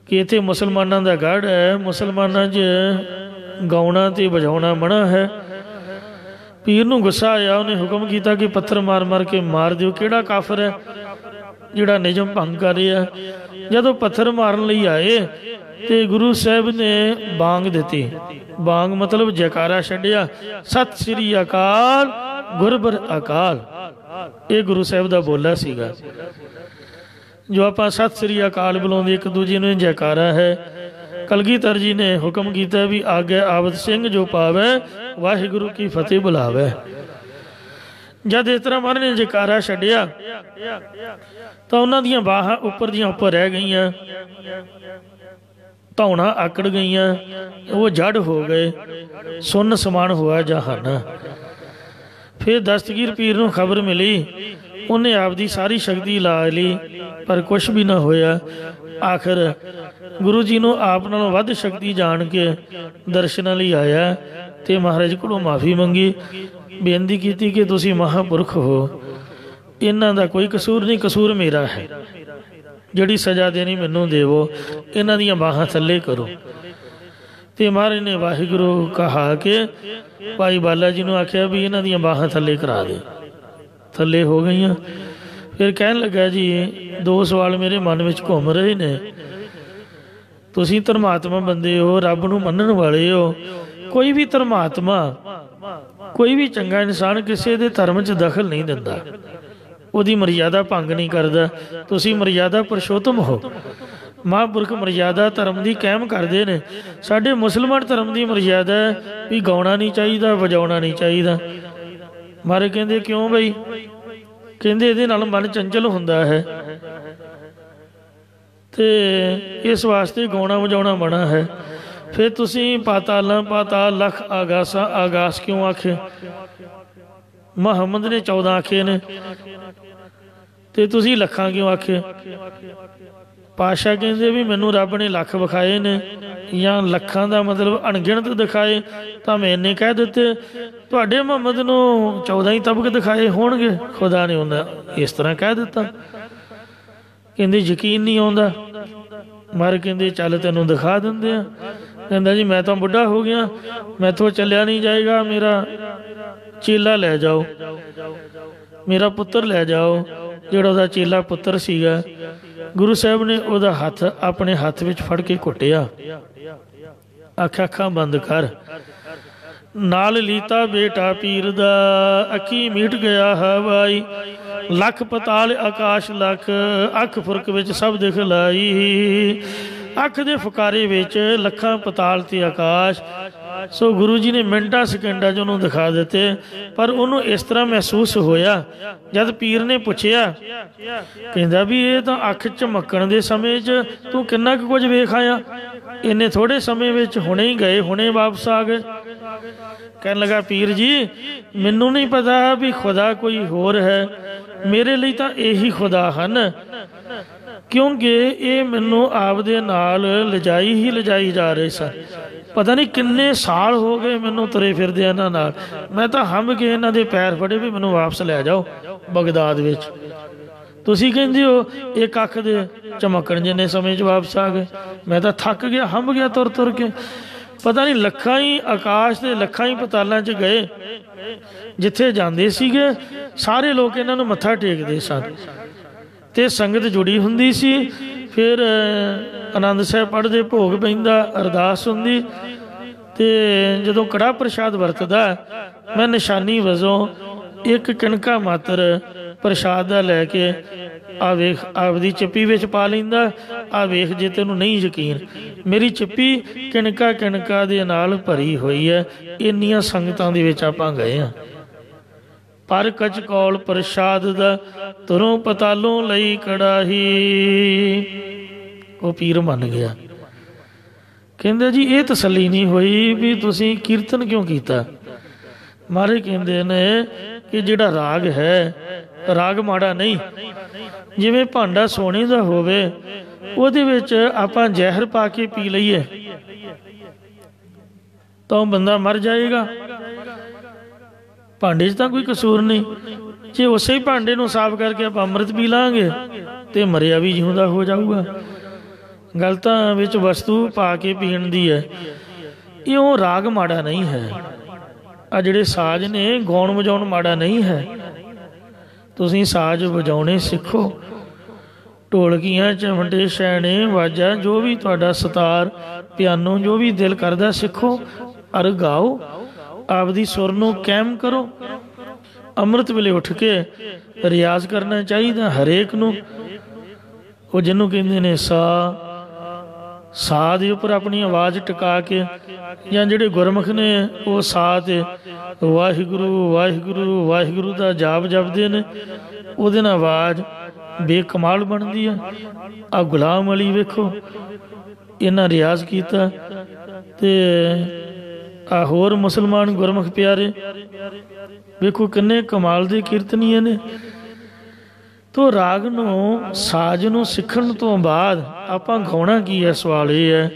Speaker 2: ਕਿ ਇੱਥੇ ਮੁਸਲਮਾਨਾਂ ਦਾ ਗੜ੍ਹ ਹੈ, ਮੁਸਲਮਾਨਾਂ 'ਚ ਗਾਉਣਾ ਤੇ ਵਜਾਉਣਾ ਮਨਾ ਹੈ। ਪੀਰ ਨੂੰ ਗੁੱਸਾ ਆਇਆ, ਉਹਨੇ ਹੁਕਮ ਕੀਤਾ ਕਿ ਪੱਥਰ ਮਾਰ ਮਾਰ ਕੇ ਮਾਰ ਦਿਓ। ਕਿਹੜਾ ਕਾਫਰ ਹੈ ਜਿਹੜਾ ਨਿਯਮ ਭੰਗ ਕਰ ਰਿਹਾ। ਜਦੋਂ ਪੱਥਰ ਮਾਰਨ ਲਈ ਆਏ ਤੇ ਗੁਰੂ ਸਾਹਿਬ ਨੇ ਬਾਂਗ ਦਿੱਤੀ। ਬਾਂਗ ਮਤਲਬ ਜੈਕਾਰਾ ਛੱਡਿਆ, ਸਤਿ ਸ੍ਰੀ ਅਕਾਲ ਗੁਰਬਰ ਅਕਾਲ। ਇਹ ਗੁਰੂ ਸਾਹਿਬ ਦਾ ਬੋਲਾ ਸੀਗਾ। ਜੋ ਆਪਾਂ ਸਤਿ ਸ੍ਰੀ ਅਕਾਲ ਬੁਲਾਉਂਦੇ ਇੱਕ ਦੂਜੇ ਨੂੰ, ਜੈਕਾਰਾ ਹੈ। ਕਲਗੀਧਰ ਜੀ ਨੇ ਹੁਕਮ ਕੀਤਾ ਵੀ ਆਗੇ ਆਵਤ ਸਿੰਘ ਜੋ ਪਾਵੇ, ਵਾਹਿਗੁਰੂ ਕੀ ਫਤਿਹ ਬੁਲਾਵੇ। ਜਦ ਇਸ ਤਰ੍ਹਾਂ ਮਹਾਰਾਜ ਨੇ ਜੈਕਾਰਾ ਛੱਡਿਆ ਤਾਂ ਉਹਨਾਂ ਦੀਆਂ ਬਾਹਾਂ ਉੱਪਰ ਦੀਆਂ ਉੱਪਰ ਰਹਿ ਗਈਆਂ, ਧੌਣਾ ਆਕੜ ਗਈਆਂ, ਉਹ ਜੜ ਹੋ ਗਏ, ਸੁੰਨ ਸਮਾਨ ਹੋਇਆ ਜਹਾਨ। ਫਿਰ ਦਸਤਗੀਰ ਪੀਰ ਨੂੰ ਖਬਰ ਮਿਲੀ, ਉਹਨੇ ਆਪਦੀ ਸਾਰੀ ਸ਼ਕਤੀ ਲਾ ਲਈ, ਪਰ ਕੁਛ ਵੀ ਨਾ ਹੋਇਆ। ਆਖਰ ਗੁਰੂ ਜੀ ਨੂੰ ਆਪ ਨਾਲੋਂ ਵੱਧ ਸ਼ਕਤੀ ਜਾਣ ਕੇ ਦਰਸ਼ਨਾਂ ਲਈ ਆਇਆ ਤੇ ਮਹਾਰਾਜ ਕੋਲੋਂ ਮਾਫੀ ਮੰਗੀ, ਬੇਨਤੀ ਕੀਤੀ ਕਿ ਤੁਸੀਂ ਮਹਾਂਪੁਰਖ ਹੋ, ਇਹਨਾਂ ਦਾ ਕੋਈ ਕਸੂਰ ਨਹੀਂ, ਕਸੂਰ ਮੇਰਾ ਹੈ, ਜਿਹੜੀ ਸਜ਼ਾ ਦੇਣੀ ਮੈਨੂੰ ਦੇਵੋ, ਇਹਨਾਂ ਦੀਆਂ ਬਾਹਾਂ ਥੱਲੇ ਕਰੋ। ਤੇ ਮਹਾਰਾਜ ਨੇ ਵਾਹਿਗੁਰੂ ਕਹਾ ਕੇ ਭਾਈ ਬਾਲਾ ਜੀ ਨੂੰ ਆਖਿਆ ਵੀ ਇਹਨਾਂ ਦੀਆਂ ਬਾਹਾਂ ਥੱਲੇ ਕਰਾ ਦੇ। ਥੱਲੇ ਹੋ ਗਈਆਂ। ਫਿਰ ਕਹਿਣ ਲੱਗਾ, ਜੀ ਦੋ ਸਵਾਲ ਮੇਰੇ ਮਨ ਵਿੱਚ ਘੁੰਮ ਰਹੇ ਨੇ। ਤੁਸੀਂ ਧਰਮਾਤਮਾ ਬੰਦੇ ਹੋ, ਰੱਬ ਨੂੰ ਮੰਨਣ ਵਾਲੇ ਹੋ। ਕੋਈ ਵੀ ਧਰਮਾਤਮਾ, ਕੋਈ ਵੀ ਚੰਗਾ ਇਨਸਾਨ ਕਿਸੇ ਦੇ ਧਰਮ 'ਚ ਦਖਲ ਨਹੀਂ ਦਿੰਦਾ, ਉਹਦੀ ਮਰਿਆਦਾ ਭੰਗ ਨਹੀਂ ਕਰਦਾ। ਤੁਸੀਂ ਮਰਿਆਦਾ ਪੁਰਸ਼ੋਤਮ ਹੋ। ਮਹਾਂਪੁਰਖ ਮਰਿਆਦਾ ਧਰਮ ਦੀ ਕਾਇਮ ਕਰਦੇ ਨੇ। ਸਾਡੇ ਮੁਸਲਮਾਨ ਧਰਮ ਦੀ ਮਰਿਆਦਾ ਵੀ ਗਾਉਣਾ ਨਹੀਂ ਚਾਹੀਦਾ, ਵਜਾਉਣਾ ਨਹੀਂ ਚਾਹੀਦਾ। ਮਹਾਰਾਜ ਕਹਿੰਦੇ, ਕਿਉਂ ਬਈ? ਕਹਿੰਦੇ ਇਹਦੇ ਨਾਲ ਮਨ ਚੰਚਲ ਹੁੰਦਾ ਹੈ, ਤੇ ਇਸ ਵਾਸਤੇ ਗਾਉਣਾ ਵਜਾਉਣਾ ਮਨਾ ਹੈ। ਫਿਰ ਤੁਸੀਂ ਪਾਤਾਲਾਂ ਪਾਤਾਲ, ਲੱਖ ਆਗਾਸਾਂ ਆਗਾਸ ਕਿਉਂ ਆਖੇ? ਮੁਹੰਮਦ ਨੇ 14 ਆਖੇ ਨੇ, ਤੇ ਤੁਸੀਂ ਲੱਖਾਂ ਕਿਉਂ ਆਖੇ? ਪਾਤਸ਼ਾਹ ਕਹਿੰਦੇ ਵੀ ਮੈਨੂੰ ਰੱਬ ਨੇ ਲੱਖ ਵਿਖਾਏ ਨੇ, ਜਾਂ ਲੱਖਾਂ ਦਾ ਮਤਲਬ ਅਣਗਿਣਤ ਦਿਖਾਏ ਤਾਂ ਮੈਂ ਇੰਨੇ ਕਹਿ ਦਿੱਤੇ। ਤੁਹਾਡੇ ਮੁਹੰਮਦ ਨੂੰ 14 ਹੀ ਤਬਕ ਦਿਖਾਏ ਹੋਣਗੇ, ਖੁਦਾ ਨੇ ਉਹਨਾਂ ਇਸ ਤਰ੍ਹਾਂ ਕਹਿ ਦਿੱਤਾ। ਕਹਿੰਦੇ ਯਕੀਨ ਨਹੀਂ ਆਉਂਦਾ। ਮਹਾਰਾਜ ਕਹਿੰਦੇ ਚੱਲ ਤੈਨੂੰ ਦਿਖਾ ਦਿੰਦੇ ਆ। ਕਹਿੰਦਾ ਜੀ ਮੈਂ ਤਾਂ ਬੁੱਢਾ ਹੋ ਗਿਆ, ਮੈਥੋਂ ਚੱਲਿਆ ਨਹੀਂ ਜਾਏਗਾ, ਮੇਰਾ ਚੇਲਾ ਲੈ ਜਾਓ, ਮੇਰਾ ਪੁੱਤਰ ਲੈ ਜਾਓ। ਜਿਹੜਾ ਉਹਦਾ ਚੇਲਾ ਪੁੱਤਰ ਸੀਗਾ, ਗੁਰੂ ਸਾਹਿਬ ਨੇ ਉਹਦਾ ਹੱਥ ਆਪਣੇ ਹੱਥ ਵਿੱਚ ਫੜ ਕੇ ਘੁੱਟਿਆ, ਆਖਿਆ ਅੱਖਾਂ ਬੰਦ ਕਰ। ਨਾਲ ਲੀਤਾ ਬੇਟਾ ਪੀਰ ਦਾ, ਅੱਖੀ ਮੀਟ ਗਿਆ ਹਵਾਈ, ਲੱਖ ਪਤਾਲ ਆਕਾਸ਼ ਲੱਖ, ਅੱਖ ਫੁਰਕ ਵਿੱਚ ਸਭ ਦਿਖਲਾਈ। ਅੱਖ ਦੇ ਫੁਕਾਰੇ ਵਿੱਚ ਲੱਖਾਂ ਪਤਾਲ ਤੇ ਆਕਾਸ਼। ਸੋ ਗੁਰੂ ਜੀ ਨੇ ਮਿੰਟਾਂ ਸਕਿੰਟਾਂ 'ਚ ਉਹਨੂੰ ਦਿਖਾ ਦਿੱਤੇ। ਪਰ ਉਹਨੂੰ ਇਸ ਤਰ੍ਹਾਂ ਮਹਿਸੂਸ ਹੋਇਆ, ਜਦ ਪੀਰ ਨੇ ਪੁੱਛਿਆ, ਕਹਿੰਦਾ ਵੀ ਇਹ ਤਾਂ ਅੱਖ ਝਮਕਣ ਦੇ ਸਮੇਂ 'ਚ ਤੂੰ ਕਿੰਨਾ ਕੁ ਕੁਝ ਵੇਖ ਆਇਆ, ਇੰਨੇ ਥੋੜ੍ਹੇ ਸਮੇਂ ਵਿੱਚ ਹੁਣੇ ਹੀ ਗਏ, ਹੁਣੇ ਵਾਪਸ ਆ ਗਏ। ਕਹਿਣ ਲੱਗਾ ਪੀਰ ਜੀ ਮੈਨੂੰ ਨਹੀਂ ਪਤਾ ਵੀ ਖੁਦਾ ਕੋਈ ਹੋਰ ਹੈ, ਮੇਰੇ ਲਈ ਤਾਂ ਇਹੀ ਖੁਦਾ ਹਨ, ਕਿਉਂਕਿ ਇਹ ਮੈਨੂੰ ਆਪਦੇ ਨਾਲ ਲਿਜਾਈ ਜਾ ਰਹੇ ਸਨ। ਪਤਾ ਨਹੀਂ ਕਿੰਨੇ ਸਾਲ ਹੋ ਗਏ ਮੈਨੂੰ ਤੁਰੇ ਫਿਰਦੇ ਇਹਨਾਂ ਨਾਲ, ਮੈਂ ਤਾਂ ਹੰਭ ਕੇ ਇਹਨਾਂ ਦੇ ਪੈਰ ਫੜੇ ਵੀ ਮੈਨੂੰ ਵਾਪਸ ਲੈ ਜਾਓ ਬਗਦਾਦ ਵਿੱਚ। ਤੁਸੀਂ ਕਹਿੰਦੇ ਹੋ ਇੱਕ ਅੱਖ ਦੇ ਚਮਕਣ ਜਿੰਨੇ ਸਮੇਂ 'ਚ ਵਾਪਸ ਆ ਗਏ, ਮੈਂ ਤਾਂ ਥੱਕ ਗਿਆ, ਹੰਭ ਗਿਆ ਤੁਰ ਤੁਰ ਕੇ। ਪਤਾ ਨਹੀਂ ਲੱਖਾਂ ਹੀ ਆਕਾਸ਼ ਦੇ ਲੱਖਾਂ ਹੀ ਪਤਾਲਾਂ 'ਚ ਗਏ, ਜਿੱਥੇ ਜਾਂਦੇ ਸੀਗੇ ਸਾਰੇ ਲੋਕ ਇਹਨਾਂ ਨੂੰ ਮੱਥਾ ਟੇਕਦੇ ਸਨ ਅਤੇ ਸੰਗਤ ਜੁੜੀ ਹੁੰਦੀ ਸੀ। ਫਿਰ ਆਨੰਦ ਸਾਹਿਬ ਪੜ੍ਹਦੇ, ਭੋਗ ਪੈਂਦਾ, ਅਰਦਾਸ ਹੁੰਦੀ, ਅਤੇ ਜਦੋਂ ਕੜਾਹ ਪ੍ਰਸ਼ਾਦ ਵਰਤਦਾ ਮੈਂ ਨਿਸ਼ਾਨੀ ਵਜੋਂ ਇੱਕ ਕਿਣਕਾ ਮਾਤਰ ਪ੍ਰਸ਼ਾਦ ਦਾ ਲੈ ਕੇ ਆ ਵੇਖ ਆਪਦੀ ਚੱਪੀ ਵਿੱਚ ਪਾ ਲੈਂਦਾ। ਆ ਵੇਖ ਜੇ ਤੈਨੂੰ ਨਹੀਂ ਯਕੀਨ, ਮੇਰੀ ਚੱਪੀ ਕਿਣਕਾ ਕਿਣਕਾ ਦੇ ਨਾਲ ਭਰੀ ਹੋਈ ਹੈ। ਇੰਨੀਆਂ ਸੰਗਤਾਂ ਦੇ ਵਿੱਚ ਆਪਾਂ ਗਏ ਹਾਂ। ਪਰ ਕਚ ਕੌਲ ਪ੍ਰਸ਼ਾਦ ਦਾ ਤੁਰੋਂ ਪਤਾਲੋਂ ਲਈ ਕੜਾਹੀ। ਉਹ ਪੀਰ ਮੰਨ ਗਿਆ। ਕਹਿੰਦੇ ਜੀ ਇਹ ਤਸੱਲੀ ਨਹੀਂ ਹੋਈ ਵੀ ਤੁਸੀਂ ਕੀਰਤਨ ਕਿਉਂ ਕੀਤਾ। ਮਹਾਰਾਜ ਕਹਿੰਦੇ ਨੇ ਕਿ ਜਿਹੜਾ ਰਾਗ ਹੈ, ਰਾਗ ਮਾੜਾ ਨਹੀਂ। ਜਿਵੇਂ ਭਾਂਡਾ ਸੋਨੇ ਦਾ ਹੋਵੇ, ਉਹਦੇ ਵਿੱਚ ਆਪਾਂ ਜ਼ਹਿਰ ਪਾ ਕੇ ਪੀ ਲਈਏ ਤਾਂ ਉਹ ਬੰਦਾ ਮਰ ਜਾਏਗਾ। ਭਾਂਡੇ 'ਚ ਤਾਂ ਕੋਈ ਕਸੂਰ ਨਹੀਂ। ਜੇ ਉਸੇ ਹੀ ਭਾਂਡੇ ਨੂੰ ਸਾਫ਼ ਕਰਕੇ ਆਪਾਂ ਅੰਮ੍ਰਿਤ ਪੀ ਲਾਂਗੇ ਤੇ ਮਰਿਆ ਵੀ ਜਿਉਂਦਾ ਹੋ ਜਾਊਗਾ। ਗੱਲ ਤਾਂ ਵਿੱਚ ਵਸਤੂ ਪਾ ਕੇ ਪੀਣ ਦੀ ਹੈ। ਇਹ ਉਹ ਰਾਗ ਮਾੜਾ ਨਹੀਂ ਹੈ। ਆ ਜਿਹੜੇ ਸਾਜ਼ ਨੇ, ਗਾਉਣ ਵਜਾਉਣ ਮਾੜਾ ਨਹੀਂ ਹੈ। ਤੁਸੀਂ ਸਾਜ਼ ਵਜਾਉਣੇ ਸਿੱਖੋ, ਢੋਲਕੀਆਂ, ਚਮਟੇ, ਛੈਣੇ, ਵਾਜਾ, ਜੋ ਵੀ ਤੁਹਾਡਾ ਸਤਾਰ, ਪਿਆਨੋ, ਜੋ ਵੀ ਦਿਲ ਕਰਦਾ ਸਿੱਖੋ ਔਰ ਗਾਓ। ਆਪਦੀ ਸੁਰ ਨੂੰ ਕਾਇਮ ਕਰੋ। ਅੰਮ੍ਰਿਤ ਵੇਲੇ ਉੱਠ ਕੇ ਰਿਆਜ਼ ਕਰਨਾ ਚਾਹੀਦਾ ਹਰੇਕ ਨੂੰ। ਉਹ ਜਿਹਨੂੰ ਕਹਿੰਦੇ ਨੇ ਸਾਹ ਦੇ ਉੱਪਰ ਆਪਣੀ ਆਵਾਜ਼ ਟਿਕਾ ਕੇ, ਜਾਂ ਜਿਹੜੇ ਗੁਰਮੁਖ ਨੇ ਉਹ ਸਾਹ 'ਤੇ ਵਾਹਿਗੁਰੂ ਵਾਹਿਗੁਰੂ ਵਾਹਿਗੁਰੂ ਦਾ ਜਾਪ ਜਪਦੇ ਨੇ, ਉਹਦੇ ਨਾਲ ਆਵਾਜ਼ ਬੇਕਮਾਲ ਬਣਦੀ ਆ। ਆ ਗੁਲਾਮ ਅਲੀ ਵੇਖੋ, ਇਹਨਾਂ ਰਿਆਜ਼ ਕੀਤਾ। ਅਤੇ ਆ ਹੋਰ ਮੁਸਲਮਾਨ ਗੁਰਮੁਖ ਪਿਆਰੇ ਵੇਖੋ ਕਿੰਨੇ ਕਮਾਲ ਦੇ ਕੀਰਤਨੀਏ ਨੇ। ਤੋ ਰਾਗ ਨੂੰ, ਸਾਜ਼ ਨੂੰ ਸਿੱਖਣ ਤੋਂ ਬਾਅਦ ਆਪਾਂ ਗਾਉਣਾ ਕੀ ਹੈ, ਸਵਾਲ ਇਹ ਹੈ।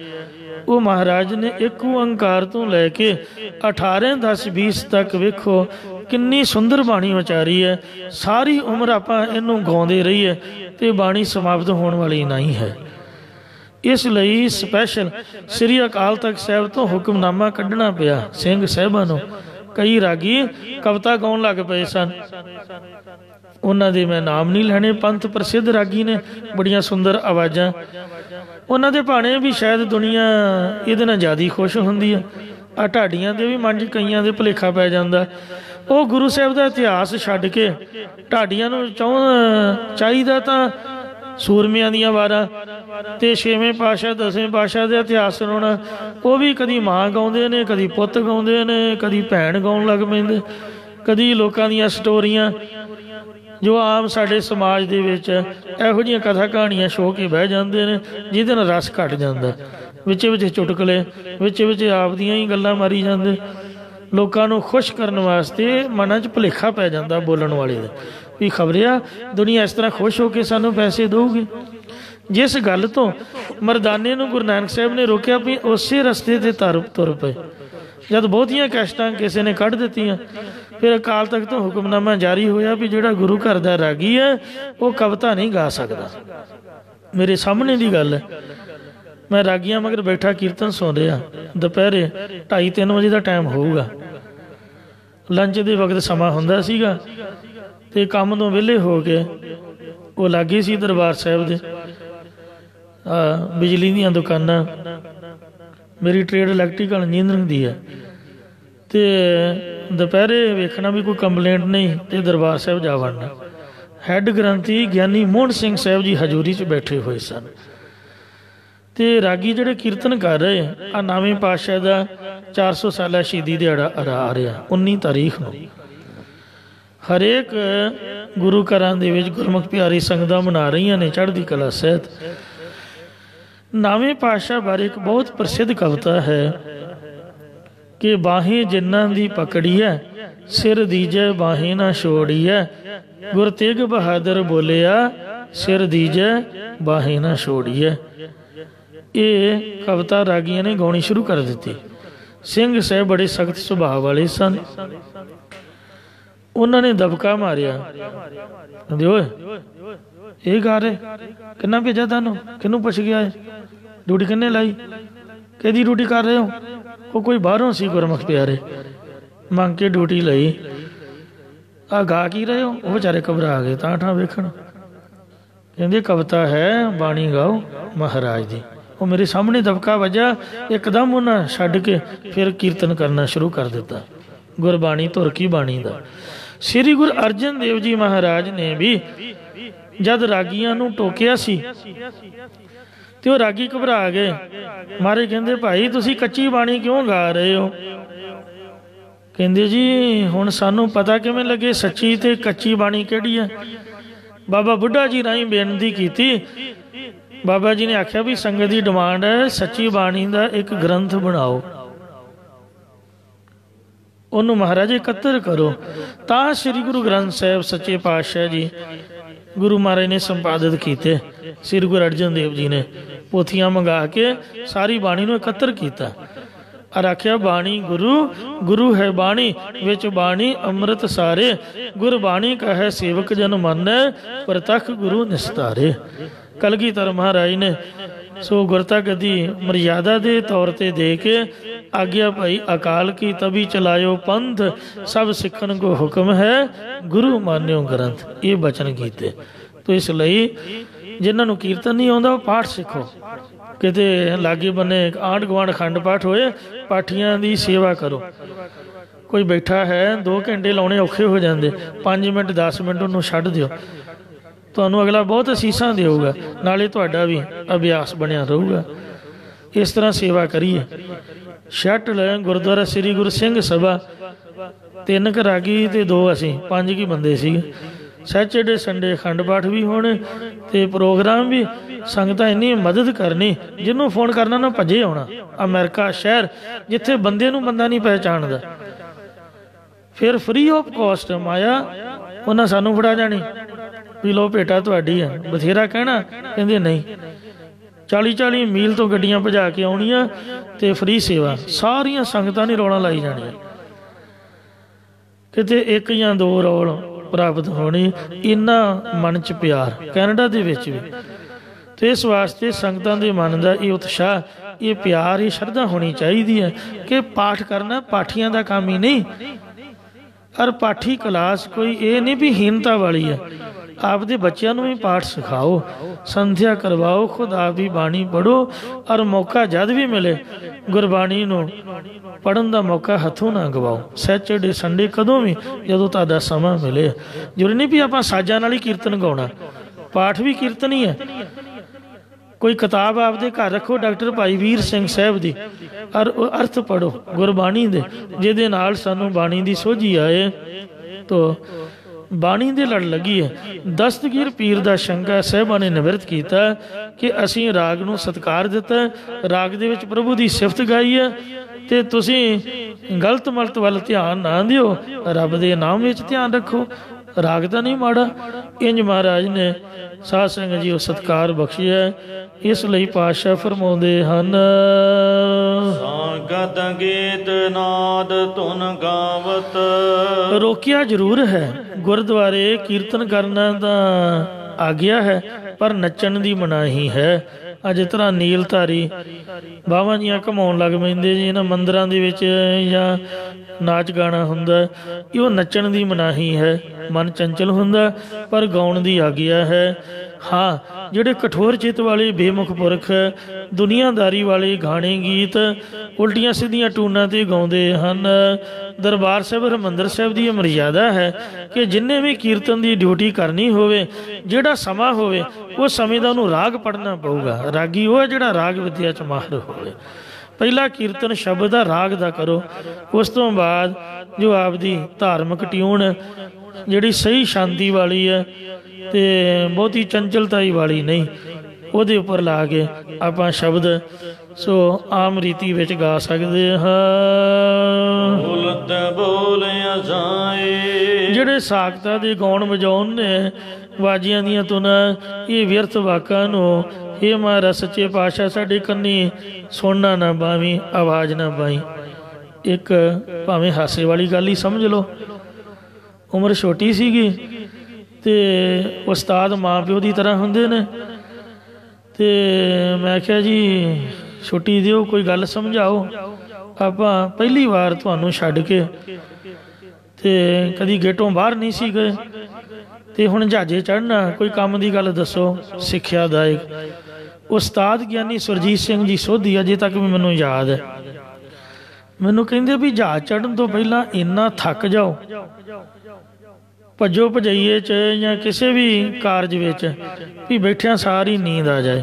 Speaker 2: ਉਹ ਮਹਾਰਾਜ ਨੇ ਇੱਕ ਓਂਕਾਰ ਤੋਂ ਲੈ ਕੇ 18, 10, 20 ਤੱਕ ਵੇਖੋ ਕਿੰਨੀ ਸੁੰਦਰ ਬਾਣੀ ਉਚਾਰੀ ਹੈ। ਸਾਰੀ ਉਮਰ ਆਪਾਂ ਇਹਨੂੰ ਗਾਉਂਦੇ ਰਹੀਏ ਅਤੇ ਬਾਣੀ ਸਮਾਪਤ ਹੋਣ ਵਾਲੀ ਨਹੀਂ ਹੈ। ਇਸ ਲਈ ਸਪੈਸ਼ਲ ਸ੍ਰੀ ਅਕਾਲ ਤਖਤ ਸਾਹਿਬ ਤੋਂ ਹੁਕਮਨਾਮਾ ਕੱਢਣਾ ਪਿਆ ਸਿੰਘ ਸਾਹਿਬਾਂ ਨੂੰ। ਕਈ ਰਾਗੀ ਕਵਿਤਾ ਗਾਉਣ ਲੱਗ ਪਏ ਸਨ। ਉਹਨਾਂ ਦੇ ਮੈਂ ਨਾਮ ਨਹੀਂ ਲੈਣੇ, ਪੰਥ ਪ੍ਰਸਿੱਧ ਰਾਗੀ ਨੇ, ਬੜੀਆਂ ਸੁੰਦਰ ਆਵਾਜ਼ਾਂ। ਉਹਨਾਂ ਦੇ ਭਾਣੇ ਵੀ ਸ਼ਾਇਦ ਦੁਨੀਆ ਇਹਦੇ ਨਾਲ ਜ਼ਿਆਦਾ ਖੁਸ਼ ਹੁੰਦੀ ਆ। ਆ ਢਾਡੀਆਂ ਦੇ ਵੀ ਮਨ 'ਚ ਕਈਆਂ ਦੇ ਭੁਲੇਖਾ ਪੈ ਜਾਂਦਾ। ਉਹ ਗੁਰੂ ਸਾਹਿਬ ਦਾ ਇਤਿਹਾਸ ਛੱਡ ਕੇ ਢਾਡੀਆਂ ਨੂੰ ਚਾਹੀਦਾ ਤਾਂ ਸੂਰਮਿਆਂ ਦੀਆਂ ਵਾਰਾਂ ਅਤੇ 6ਵੇਂ ਪਾਤਸ਼ਾਹ 10ਵੇਂ ਪਾਤਸ਼ਾਹ ਦਾ ਇਤਿਹਾਸ ਸੁਣਾਉਣਾ। ਉਹ ਵੀ ਕਦੀ ਮਾਂ ਗਾਉਂਦੇ ਨੇ, ਕਦੀ ਪੁੱਤ ਗਾਉਂਦੇ ਨੇ, ਕਦੀ ਭੈਣ ਗਾਉਣ ਲੱਗ ਪੈਂਦੇ, ਕਦੀ ਲੋਕਾਂ ਦੀਆਂ ਸਟੋਰੀਆਂ ਜੋ ਆਮ ਸਾਡੇ ਸਮਾਜ ਦੇ ਵਿੱਚ ਇਹੋ ਜਿਹੀਆਂ ਕਥਾ ਕਹਾਣੀਆਂ ਛੋਹ ਕੇ ਬਹਿ ਜਾਂਦੇ ਨੇ, ਜਿਹਦੇ ਨਾਲ ਰਸ ਘੱਟ ਜਾਂਦਾ। ਵਿੱਚ ਚੁਟਕਲੇ, ਵਿੱਚ ਆਪਦੀਆਂ ਹੀ ਗੱਲਾਂ ਮਾਰੀ ਜਾਂਦੇ। ਲੋਕਾਂ ਨੂੰ ਖੁਸ਼ ਕਰਨ ਵਾਸਤੇ ਮਨਾਂ 'ਚ ਭੁਲੇਖਾ ਪੈ ਜਾਂਦਾ ਬੋਲਣ ਵਾਲੇ ਦਾ ਵੀ ਖਬਰਿਆ ਦੁਨੀਆ ਇਸ ਤਰ੍ਹਾਂ ਖੁਸ਼ ਹੋ ਕੇ ਸਾਨੂੰ ਪੈਸੇ ਦੇਊਗੀ। ਜਿਸ ਗੱਲ ਤੋਂ ਮਰਦਾਨੇ ਨੂੰ ਗੁਰੂ ਨਾਨਕ ਸਾਹਿਬ ਨੇ ਰੋਕਿਆ ਵੀ ਉਸੇ ਰਸਤੇ 'ਤੇ ਤੁਰ ਪਏ। ਜਦ ਬਹੁਤੀਆਂ ਕਸ਼ਟਾਂ ਕਿਸੇ ਨੇ ਕੱਢ ਦਿੱਤੀਆਂ, ਫਿਰ ਅਕਾਲ ਤਖਤ ਤੋਂ ਹੁਕਮਨਾਮਾ ਜਾਰੀ ਹੋਇਆ ਵੀ ਜਿਹੜਾ ਗੁਰੂ ਘਰ ਦਾ ਰਾਗੀ ਹੈ ਉਹ ਕਵਿਤਾ ਨਹੀਂ ਗਾ ਸਕਦਾ। ਮੇਰੇ ਸਾਹਮਣੇ ਦੀ ਗੱਲ ਹੈ। मैं रागियां मगर बैठा कीर्तन सुन रहा, दोपहरे 2:30-3 वजे का टाइम होगा, लंच के वक्त समा हुंदा सीगा ते काम तो विहले हो के वो लागे सी दरबार साहिब दे बिजली दी दुकानां, मेरी ट्रेड इलैक्ट्रीकल इंजीनियरिंग दी है, तो दोपहरे वेखना भी कोई कंपलेंट नहीं तो दरबार साहिब जा वड़ना। हैड ग्रंथी ज्ञानी मोहन सिंह साहब जी हजूरी च बैठे हुए सन, तो रागी जिहड़े कीर्तन कर रहे आ नवें पातशाह का 400 साला शहीदी दिहाड़ा आ रहा 19 तारीख नूं। हरेक गुरु घरां दे विच गुरमुख प्यारी संगतां मना रही ने चढ़दी कला सहित। नवें पातशाह बारे एक बहुत प्रसिद्ध कविता है कि बाहें जिन्हां दी पकड़ी है, सिर दीजे बाहें ना छोड़ी है, गुर तेग बहादुर बोलिया, सिर दीजे बाहें ना छोड़ी है। ये कविता रागियां ने गाउणी शुरू कर दी। सिंह साहब बड़े सख्त सुभाव वाले सन, उन्होंने दबका मारिया, ये गा रहे किन्ना भेजा तुहानू, किनू पुछ गया है, ड्यूटी किन्ने लाई, कि ड्यूटी कर रहे हो? वो कोई बाहरों सी गुरमुख प्यारे मंग के ड्यूटी लई। आ गा की रहे हो? वो बेचारे घबरा गए, तां ठा वेखण, कहंदे कविता है बाणी गाओ महाराज दी। वो मेरे सामने दबका वजा, एकदम उन्हें छड्ड के फिर कीर्तन करना शुरू कर दिता, गुरबाणी धुर की बाणी दा। श्री गुरु अर्जन देव जी महाराज ने भी जद रागियां नूं टोकिया सी ते वो रागी घबरा गए, मारे कहंदे भाई तुसी कच्ची बाणी क्यों गा रहे हो? कहंदे जी हुण सानू पता किवें लगे सच्ची ते कच्ची बाणी किहड़ी है? बाबा बुढ़ा जी राही बेनती कीती, बाबा जी ने आख्या भी संगत की डिमांड है सच्ची बाणी का एक ग्रंथ बनाओ, उन्होंने महाराज एकत्र करो। ता श्री गुरु ग्रंथ साहिब सच्चे पातशाह जी गुरु महाराज ने संपादित किए। श्री गुरु अर्जन देव जी ने पोथियां मंगा के सारी बाणी को एकत्र किया और आख्या बाणी गुरु, गुरु है बाणी, विच बाणी अमृत सारे, गुरबाणी का है सेवक जन मानै, प्रतख गुरु निस्तारे। कलगीधर महाराज ने सो गुरता गति मर्यादा के तौर पर दे के आज्ञा भाई अकाल की तभी चलायो पंथ, सब सिखन को हुक्म है गुरु मान्यो ग्रंथ, ये बचन कीते। तो इसलिए जिन्होंने कीर्तन नहीं आता पाठ सिखो, किते लागे बने आंढ गुआढ़ खंड पाठ होए, पाठियां की सेवा करो। कोई बैठा है 2 घंटे लाने औखे हो जाते, 5 मिनट 10 मिनट उन्होंने छड्ड दिओ, तुहानू अगला बहुत असीसां देऊगा, नाले तुहाडा भी अभ्यास बनिया रहूगा। इस तरह सेवा करिए। शटल गुरुद्वारा श्री गुरु सिंह सभा 3 क रागी ते 2 असीं 5 की बंदे सीगे। सैचरडे संडे अखंड पाठ भी होने ते प्रोग्राम भी, संगतां इन्नी मदद करनी, जिन्हों फोन करना ना भजे आउणा। अमेरिका शहर जिथे बंदे नूं बंदा नहीं पहचानदा, फिर फ्री ऑफ कॉस्ट माया उन्हां सानू फड़ा जानी भी लो भेटा तुहाडी है। बथेरा कहना, कहंदे नहीं 40-40 मील तो गड्डियां भजा के आउणियां ते फ्री सेवा, सारियां संगतां ने रौला लाई जानी, किते 1 या 2 रौल प्राप्त होनी। इन्ना मन च प्यार कैनेडा दे विच भी, तो इस वास्ते संगतां दे मन दा ये उत्साह, ये प्यार, ये श्रद्धा होनी चाहिए है कि पाठ करना पाठियां दा काम ही नहीं। और पाठी क्लास कोई ये नहीं भी हीनता वाली है, आपदे बच्चों भी पाठ सिखाओ, संध्या करवाओ, खुद आप भी बाणी पढ़ो, और मौका जद भी मिले गुरबाणी नूं पढ़न का मौका हथों ना गवाओ। सैचरडे संडे कदों भी जदों तुहाडा समा मिले, जरूरी नहीं भी आपां साजां नाल ही कीर्तन गाउणा, पाठ भी कीर्तन ही है। कोई किताब आपदे घर रखो डॉक्टर भाई वीर सिंह साहब दी, और अर्थ पढ़ो गुरबाणी दे, जिहदे नाल सानू बाणी दी सोझी आए। तो बाणी दे लड़ लगी है। दस्तगीर पीर दा शंका साहिबां ने निवृत्त किया कि असीं राग नूं सत्कार दिता, राग दे विच प्रभु दी सिफत गाई है, ते तुसीं गलत मलत वल ध्यान ना दिओ, रब दे नाम विच ध्यान रखो, राग तां नहीं माड़ा। इंज महाराज ने साध संगत जी सत्कार बख्शिया। इसलिए पातशाह फरमाउंदे हन,
Speaker 1: संगत गीत नाद धुन गावत।
Speaker 2: रोकिया जरूर है, गुरुद्वारे कीर्तन करना तो आज्ञा है, पर नचन की मनाही है। ਜਿਸ ਤਰ੍ਹਾਂ ਨੀਲਧਾਰੀ ਬਾਹਾਂ ਜੀਆਂ ਘੁਮਾਉਣ ਲੱਗ ਪੈਂਦੇ ਜੀ ਇਹਨਾਂ ਮੰਦਰਾਂ ਦੇ ਵਿੱਚ ਜਾਂ ਨਾਚ ਗਾਣਾ ਹੁੰਦਾ, ਇਹ ਉਹ ਨੱਚਣ ਦੀ ਮਨਾਹੀ ਹੈ। ਮਨ ਚੰਚਲ ਹੁੰਦਾ ਪਰ ਗਾਉਣ ਦੀ ਆਗਿਆ ਹੈ। ਹਾਂ, ਜਿਹੜੇ ਕਠੋਰ ਚਿੱਤ ਵਾਲੇ ਬੇਮੁਖ ਪੁਰਖ ਦੁਨੀਆਦਾਰੀ ਵਾਲੇ ਗਾਣੇ ਗੀਤ ਉਲਟੀਆਂ ਸਿੱਧੀਆਂ ਟੂਨਾਂ 'ਤੇ ਗਾਉਂਦੇ ਹਨ। ਦਰਬਾਰ ਸਾਹਿਬ ਹਰਿਮੰਦਰ ਸਾਹਿਬ ਦੀ ਇਹ ਮਰਯਾਦਾ ਹੈ ਕਿ ਜਿੰਨੇ ਵੀ ਕੀਰਤਨ ਦੀ ਡਿਊਟੀ ਕਰਨੀ ਹੋਵੇ, ਜਿਹੜਾ ਸਮਾਂ ਹੋਵੇ ਉਸ ਸਮੇਂ ਦਾ ਉਹਨੂੰ ਰਾਗ ਪੜ੍ਹਨਾ ਪਊਗਾ। ਰਾਗੀ ਉਹ ਹੈ ਜਿਹੜਾ ਰਾਗ ਵਿਦਿਆ 'ਚ ਮਾਹਰ ਹੋਵੇ। ਪਹਿਲਾ ਕੀਰਤਨ ਸ਼ਬਦ ਦਾ ਰਾਗ ਦਾ ਕਰੋ, ਉਸ ਤੋਂ ਬਾਅਦ ਜੋ ਆਪਦੀ ਧਾਰਮਿਕ ਟਿਊਨ ਜਿਹੜੀ ਸਹੀ ਸ਼ਾਂਤੀ ਵਾਲੀ ਹੈ ਅਤੇ ਬਹੁਤੀ ਚੰਚਲਤਾਈ ਵਾਲੀ ਨਹੀਂ, ਉਹਦੇ ਉੱਪਰ ਲਾ ਕੇ ਆਪਾਂ ਸ਼ਬਦ ਸੋ ਆਮ ਰੀਤੀ ਵਿੱਚ ਗਾ ਸਕਦੇ ਹਾਂ। ਜਿਹੜੇ ਸਾਖਤਾ ਦੇ ਗਾਉਣ ਵਜਾਉਣ ਨੇ ਵਾਜੀਆਂ ਦੀਆਂ ਧੁਨਾਂ, ਇਹ ਵਿਅਰਥ ਵਾਕਾਂ ਨੂੰ ਇਹ ਮਹਾਰਾਜ ਸੱਚੇ ਪਾਤਸ਼ਾਹ ਸਾਡੇ ਕੰਨੀ ਸੁਣਨਾ ਨਾ ਪਾਵੀਂ, ਆਵਾਜ਼ ਨਾ ਪਾਈ। ਇੱਕ ਭਾਵੇਂ ਹਾਸੇ ਵਾਲੀ ਗੱਲ ਹੀ ਸਮਝ ਲਓ, ਉਮਰ ਛੋਟੀ ਸੀਗੀ ਅਤੇ ਉਸਤਾਦ ਮਾਂ ਪਿਓ ਦੀ ਤਰ੍ਹਾਂ ਹੁੰਦੇ ਨੇ, ਅਤੇ ਮੈਂ ਕਿਹਾ ਜੀ ਛੁੱਟੀ ਦਿਓ, ਕੋਈ ਗੱਲ ਸਮਝਾਓ। ਆਪਾਂ ਪਹਿਲੀ ਵਾਰ ਤੁਹਾਨੂੰ ਛੱਡ ਕੇ ਅਤੇ ਕਦੀ ਗੇਟੋਂ ਬਾਹਰ ਨਹੀਂ ਸੀ ਗਏ, ਅਤੇ ਹੁਣ ਜਹਾਜ਼ੇ ਚੜ੍ਹਨਾ, ਕੋਈ ਕੰਮ ਦੀ ਗੱਲ ਦੱਸੋ ਸਿੱਖਿਆਦਾਇਕ। ਉਸਤਾਦ ਗਿਆਨੀ ਸੁਰਜੀਤ ਸਿੰਘ ਜੀ ਸੋਧੀ ਅਜੇ ਤੱਕ ਵੀ ਮੈਨੂੰ ਯਾਦ ਹੈ, ਮੈਨੂੰ ਕਹਿੰਦੇ ਵੀ ਜਹਾਜ਼ ਚੜ੍ਹਨ ਤੋਂ ਪਹਿਲਾਂ ਇੰਨਾ ਥੱਕ ਜਾਓ ਭੱਜੋ ਭਜਾਈਏ 'ਚ ਜਾਂ ਕਿਸੇ ਵੀ ਕਾਰਜ ਵਿੱਚ ਵੀ ਬੈਠਿਆਂ ਸਾਰੀ ਨੀਂਦ ਆ ਜਾਏ,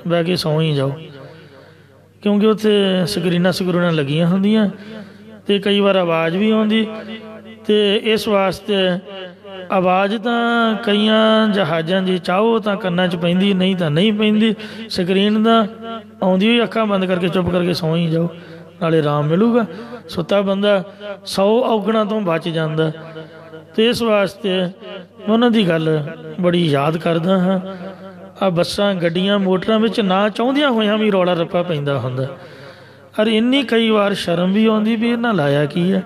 Speaker 2: ਬਹਿ ਕੇ ਸੌਂ ਹੀ ਜਾਓ, ਕਿਉਂਕਿ ਉੱਥੇ ਸਕਰੀਨਾਂ ਲੱਗੀਆਂ ਹੁੰਦੀਆਂ ਅਤੇ ਕਈ ਵਾਰ ਆਵਾਜ਼ ਵੀ ਆਉਂਦੀ। ਅਤੇ ਇਸ ਵਾਸਤੇ ਆਵਾਜ਼ ਤਾਂ ਕਈਆਂ ਜਹਾਜ਼ਾਂ ਦੀ ਚਾਹੋ ਤਾਂ ਕੰਨਾਂ 'ਚ ਪੈਂਦੀ, ਨਹੀਂ ਤਾਂ ਨਹੀਂ ਪੈਂਦੀ। ਸਕਰੀਨ ਦਾ ਆਉਂਦੀ ਹੋਈ ਅੱਖਾਂ ਬੰਦ ਕਰਕੇ ਚੁੱਪ ਕਰਕੇ ਸੌਂ ਹੀ ਜਾਓ, ਨਾਲੇ ਆਰਾਮ ਮਿਲੂਗਾ। ਸੁੱਤਾ ਬੰਦਾ 100 ਔਗਣਾਂ ਤੋਂ ਬਚ ਜਾਂਦਾ। ਅਤੇ ਇਸ ਵਾਸਤੇ ਉਹਨਾਂ ਦੀ ਗੱਲ ਬੜੀ ਯਾਦ ਕਰਦਾ ਹਾਂ। ਆਹ ਬੱਸਾਂ ਗੱਡੀਆਂ ਮੋਟਰਾਂ ਵਿੱਚ ਨਾ ਚਾਹੁੰਦਿਆਂ ਹੋਇਆਂ ਵੀ ਰੌਲਾ ਰੱਪਾ ਪੈਂਦਾ ਹੁੰਦਾ, ਔਰ ਇੰਨੀ ਕਈ ਵਾਰ ਸ਼ਰਮ ਵੀ ਆਉਂਦੀ ਵੀ ਇਹਨਾਂ ਲਾਇਆ ਕੀ ਹੈ।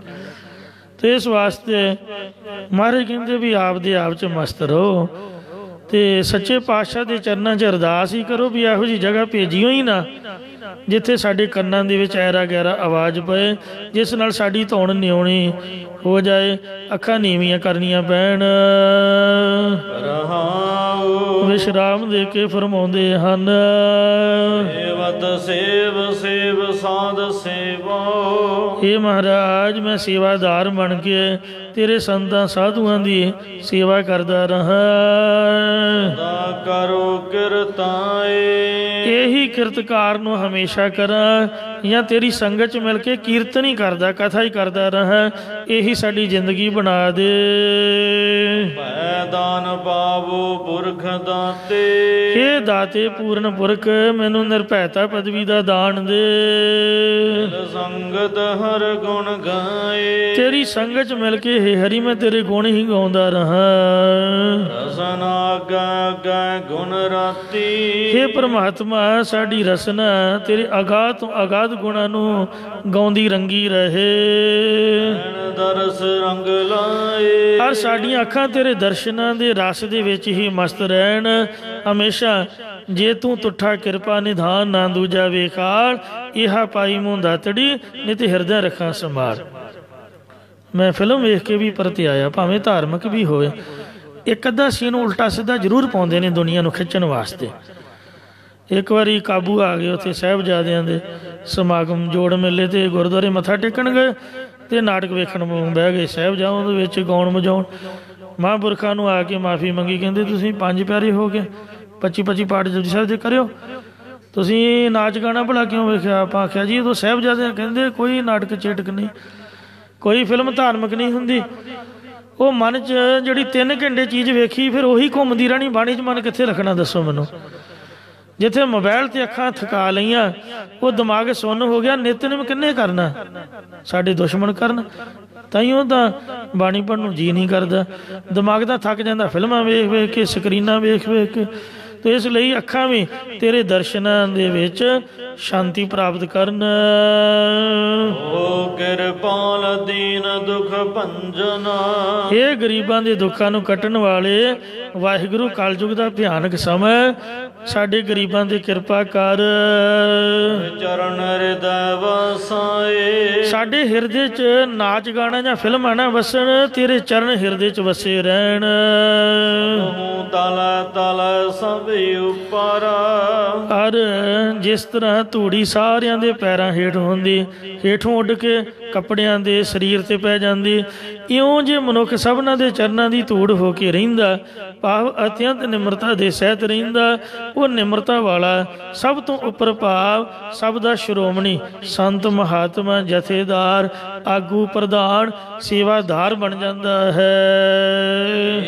Speaker 2: ਅਤੇ ਇਸ ਵਾਸਤੇ ਮਹਾਰਾਜ ਕਹਿੰਦੇ ਵੀ ਆਪਦੇ ਆਪ 'ਚ ਮਸਤ ਰਹੋ ਅਤੇ ਸੱਚੇ ਪਾਤਸ਼ਾਹ ਦੇ ਚਰਨਾਂ 'ਚ ਅਰਦਾਸ ਹੀ ਕਰੋ ਵੀ ਇਹੋ ਜਿਹੀ ਜਗ੍ਹਾ ਭੇਜਿਓ ਹੀ ਨਾ ਜਿੱਥੇ ਸਾਡੇ ਕੰਨਾਂ ਦੇ ਵਿੱਚ ਐਰਾ ਗੈਰਾ ਆਵਾਜ਼ ਪਏ, ਜਿਸ ਨਾਲ ਸਾਡੀ ਧੌਣ ਨਿਉਣੀ ਹੋ ਜਾਏ, ਅੱਖਾਂ ਨੀਵੀਆਂ ਕਰਨੀਆਂ ਪੈਣ। ਵਿਸ਼ਰਾਮ ਦੇ ਕੇ ਫਰਮਾਉਂਦੇ ਹਨ,
Speaker 1: ਸੇਵ ਸਾਧ ਸੇਵਾ।
Speaker 2: ਇਹ ਮਹਾਰਾਜ ਮੈਂ ਸੇਵਾਦਾਰ ਬਣ ਕੇ ਤੇਰੇ ਸੰਤਾਂ ਸਾਧੂਆਂ ਦੀ ਸੇਵਾ ਕਰਦਾ ਰਹਾ।
Speaker 1: ਕਰੋ ਕਿਰਤਾਏ,
Speaker 2: ਇਹੀ ਕਿਰਤਕਾਰ ਨੂੰ ਹਮੇਸ਼ਾ ਕਰਾਂ ਜਾਂ ਤੇਰੀ ਸੰਗਤ 'ਚ ਮਿਲ ਕੇ ਕੀਰਤਨ ਹੀ ਕਰਦਾ, ਕਥਾ ਹੀ ਕਰਦਾ ਰਹਾ। ਇਹੀ ਸਾਡੀ ਜ਼ਿੰਦਗੀ ਬਣਾ ਦੇ।
Speaker 1: ਦਾਨ ਪਾਵੋ ਪੁਰਖ ਦਾਤੇ,
Speaker 2: ਹੇ ਦਾਤੇ ਪੂਰਨ ਪੁਰਖ ਮੈਨੂੰ ਨਿਰਭੈਤਾ ਪਦਵੀ ਦਾ ਦਾਨ ਦੇ।
Speaker 1: ਸੰਗਤ ਹਰ ਗੁਣ ਗਾਏ,
Speaker 2: ਤੇਰੀ ਸੰਗਤ 'ਚ ਮਿਲ ਕੇ ਹੇ ਹਰੀ ਮੈਂ ਤੇਰੇ ਗੁਣ ਹੀ ਗਾਉਂਦਾ ਰਹਾ।
Speaker 1: ਰਸਨਾ ਗੈ ਗੁਣ ਰਾਤੀ,
Speaker 2: ਹੇ ਪ੍ਰਮਾਤਮਾ ਸਾਡੀ ਰਸਨਾ ਤੇਰੇ ਅਗਾਧ ਤੋਂ ਅਗਾਧ ਗੁਣਾਂ ਨੂੰ ਗਾਉਂਦੀ ਰੰਗੀ ਰਹੇ।
Speaker 1: ਦਰਸ ਰੰਗ ਲਾਏ,
Speaker 2: ਹਰ ਸਾਡੀਆਂ ਅੱਖਾਂ ਤੇਰੇ ਦਰਸ਼ਨਾਂ ਦੇ ਰਸ ਦੇ ਵਿੱਚ ਹੀ ਮਸਤ ਰਹਿਣ ਹਮੇਸ਼ਾ। ਜੇ ਤੂੰ ਤੁੱਠਾ ਕਿਰਪਾ ਨਿਧਾਨ ਨਾ ਦੂਜਾ ਵੇਖਾਲ, ਇਹਾ ਪਾਈ ਮੂੰਹ ਦਾਤੜੀ ਨਿਤ ਹਿਰਦੈ ਰੱਖਾਂ ਸੰਭਾਲ। ਮੈਂ ਫਿਲਮ ਵੇਖ ਕੇ ਵੀ ਪਰਤ ਆਇਆ, ਭਾਵੇਂ ਧਾਰਮਿਕ ਵੀ ਹੋਵੇ, ਇੱਕ ਅੱਧਾ ਸੀਨ ਉਲਟਾ ਸਿੱਧਾ ਜ਼ਰੂਰ ਪਾਉਂਦੇ ਨੇ ਦੁਨੀਆ ਨੂੰ ਖਿੱਚਣ ਵਾਸਤੇ। ਇੱਕ ਵਾਰੀ ਕਾਬੂ ਆ ਗਏ ਉੱਥੇ ਸਾਹਿਬਜ਼ਾਦਿਆਂ ਦੇ ਸਮਾਗਮ ਜੋੜ ਮੇਲੇ 'ਤੇ ਗੁਰਦੁਆਰੇ ਮੱਥਾ ਟੇਕਣ ਗਏ ਅਤੇ ਨਾਟਕ ਵੇਖਣ ਬਹਿ ਗਏ। ਸਾਹਿਬਜ਼ਾਦ ਉਹਦੇ ਵਿੱਚ ਗਾਉਣ ਵਜਾਉਣ, ਮਹਾਂਪੁਰਖਾਂ ਨੂੰ ਆ ਕੇ ਮਾਫੀ ਮੰਗੀ, ਕਹਿੰਦੇ ਤੁਸੀਂ 5 ਪਿਆਰੇ ਹੋ ਗਏ, 25 ਪਾਠ ਜਪਜੀ ਸਾਹਿਬ ਦੇ ਕਰਿਓ, ਤੁਸੀਂ ਨਾਚ ਗਾਣਾ ਭਲਾ ਕਿਉਂ ਵੇਖਿਆ? ਆਪਾਂ ਆਖਿਆ ਜੀ ਉਦੋਂ ਸਾਹਿਬਜ਼ਾਦੇ ਕਹਿੰਦੇ ਕੋਈ ਨਾਟਕ ਚੇਟਕ ਨਹੀਂ, ਕੋਈ ਫਿਲਮ ਧਾਰਮਿਕ ਨਹੀਂ ਹੁੰਦੀ। ਉਹ ਮਨ 'ਚ ਜਿਹੜੀ 3 ਘੰਟੇ ਚੀਜ਼ ਵੇਖੀ ਫਿਰ ਉਹੀ ਘੁੰਮਦੀ ਰਹਿਣੀ, ਬਾਣੀ 'ਚ ਮਨ ਕਿੱਥੇ ਰੱਖਣਾ ਦੱਸੋ ਮੈਨੂੰ? ਜਿੱਥੇ ਮੋਬਾਇਲ 'ਤੇ ਅੱਖਾਂ ਥਕਾ ਲਈਆਂ, ਉਹ ਦਿਮਾਗ ਸੁੰਨ ਹੋ ਗਿਆ। ਨਿਤਨੇਮ ਕਿੰਨੇ ਕਰਨਾ? ਸਾਡੇ ਦੁਸ਼ਮਣ ਕਰਨ। ਤਾਈਓ ਤਾਂ ਬਾਣੀ ਪੜ੍ਹਨ ਨੂੰ ਜੀਅ ਨਹੀਂ ਕਰਦਾ, ਦਿਮਾਗ ਤਾਂ ਥੱਕ ਜਾਂਦਾ ਫਿਲਮਾਂ ਵੇਖ ਵੇਖ ਕੇ, ਸਕਰੀਨਾਂ ਵੇਖ ਵੇਖ ਕੇ। ਤੋ ਇਸ ਲਈ ਅੱਖਾਂ ਵੀ ਤੇਰੇ ਦਰਸ਼ਨਾਂ ਦੇ ਵਿੱਚ ਸ਼ਾਂਤੀ ਪ੍ਰਾਪਤ ਕਰਨ।
Speaker 1: ਓ ਕਿਰਪਾਲ ਦੀਨ ਦੁਖ ਭੰਜਨਾ,
Speaker 2: ਇਹ ਗਰੀਬਾਂ ਦੇ ਦੁੱਖਾਂ ਨੂੰ ਕੱਟਣ ਵਾਲੇ ਵਾਹਿਗੁਰੂ, ਕਲਯੁਗ ਦਾ ਭਿਆਨਕ ਸਮਾਂ, ਸਾਡੇ ਗਰੀਬਾਂ ਦੀ ਕਿਰਪਾ ਕਰ।
Speaker 1: ਚਰਨ ਹਿਰਦੈ ਵਸਾਏ,
Speaker 2: ਸਾਡੇ ਹਿਰਦੇ 'ਚ ਨਾਚ ਗਾਣਾ ਜਾਂ ਫਿਲਮਾਂ ਨਾ ਵਸਣ, ਤੇਰੇ ਚਰਨ ਹਿਰਦੇ 'ਚ ਵਸੇ ਰਹਿਣ।
Speaker 1: ਤਲ ਤਲ ਸਭ ਉਪਰ,
Speaker 2: ਔਰ ਜਿਸ ਤਰ੍ਹਾਂ ਧੂੜੀ ਸਾਰਿਆਂ ਦੇ ਪੈਰਾਂ ਹੇਠ ਹੁੰਦੀ, ਹੇਠੋਂ ਉੱਡ ਕੇ ਕੱਪੜਿਆਂ ਦੇ ਸਰੀਰ ਤੇ ਪੈ ਜਾਂਦੀ, ਇਉਂ ਜੇ ਮਨੁੱਖ ਸਭਨਾਂ ਦੇ ਚਰਨਾਂ ਦੀ ਧੂੜ ਹੋ ਕੇ ਰਹਿੰਦਾ, ਭਾਵ ਅਤਿਅੰਤ ਨਿਮਰਤਾ ਦੇ ਸਹਿਤ ਰਹਿੰਦਾ, ਉਹ ਨਿਮਰਤਾ ਵਾਲਾ, ਸਭ ਤੋਂ ਉੱਪਰ ਭਾਵ ਸਭ ਦਾ ਸ਼੍ਰੋਮਣੀ, ਸੰਤ ਮਹਾਤਮਾ, ਜਥੇਦਾਰ, ਆਗੂ, ਪ੍ਰਧਾਨ, ਸੇਵਾਦਾਰ ਬਣ ਜਾਂਦਾ ਹੈ।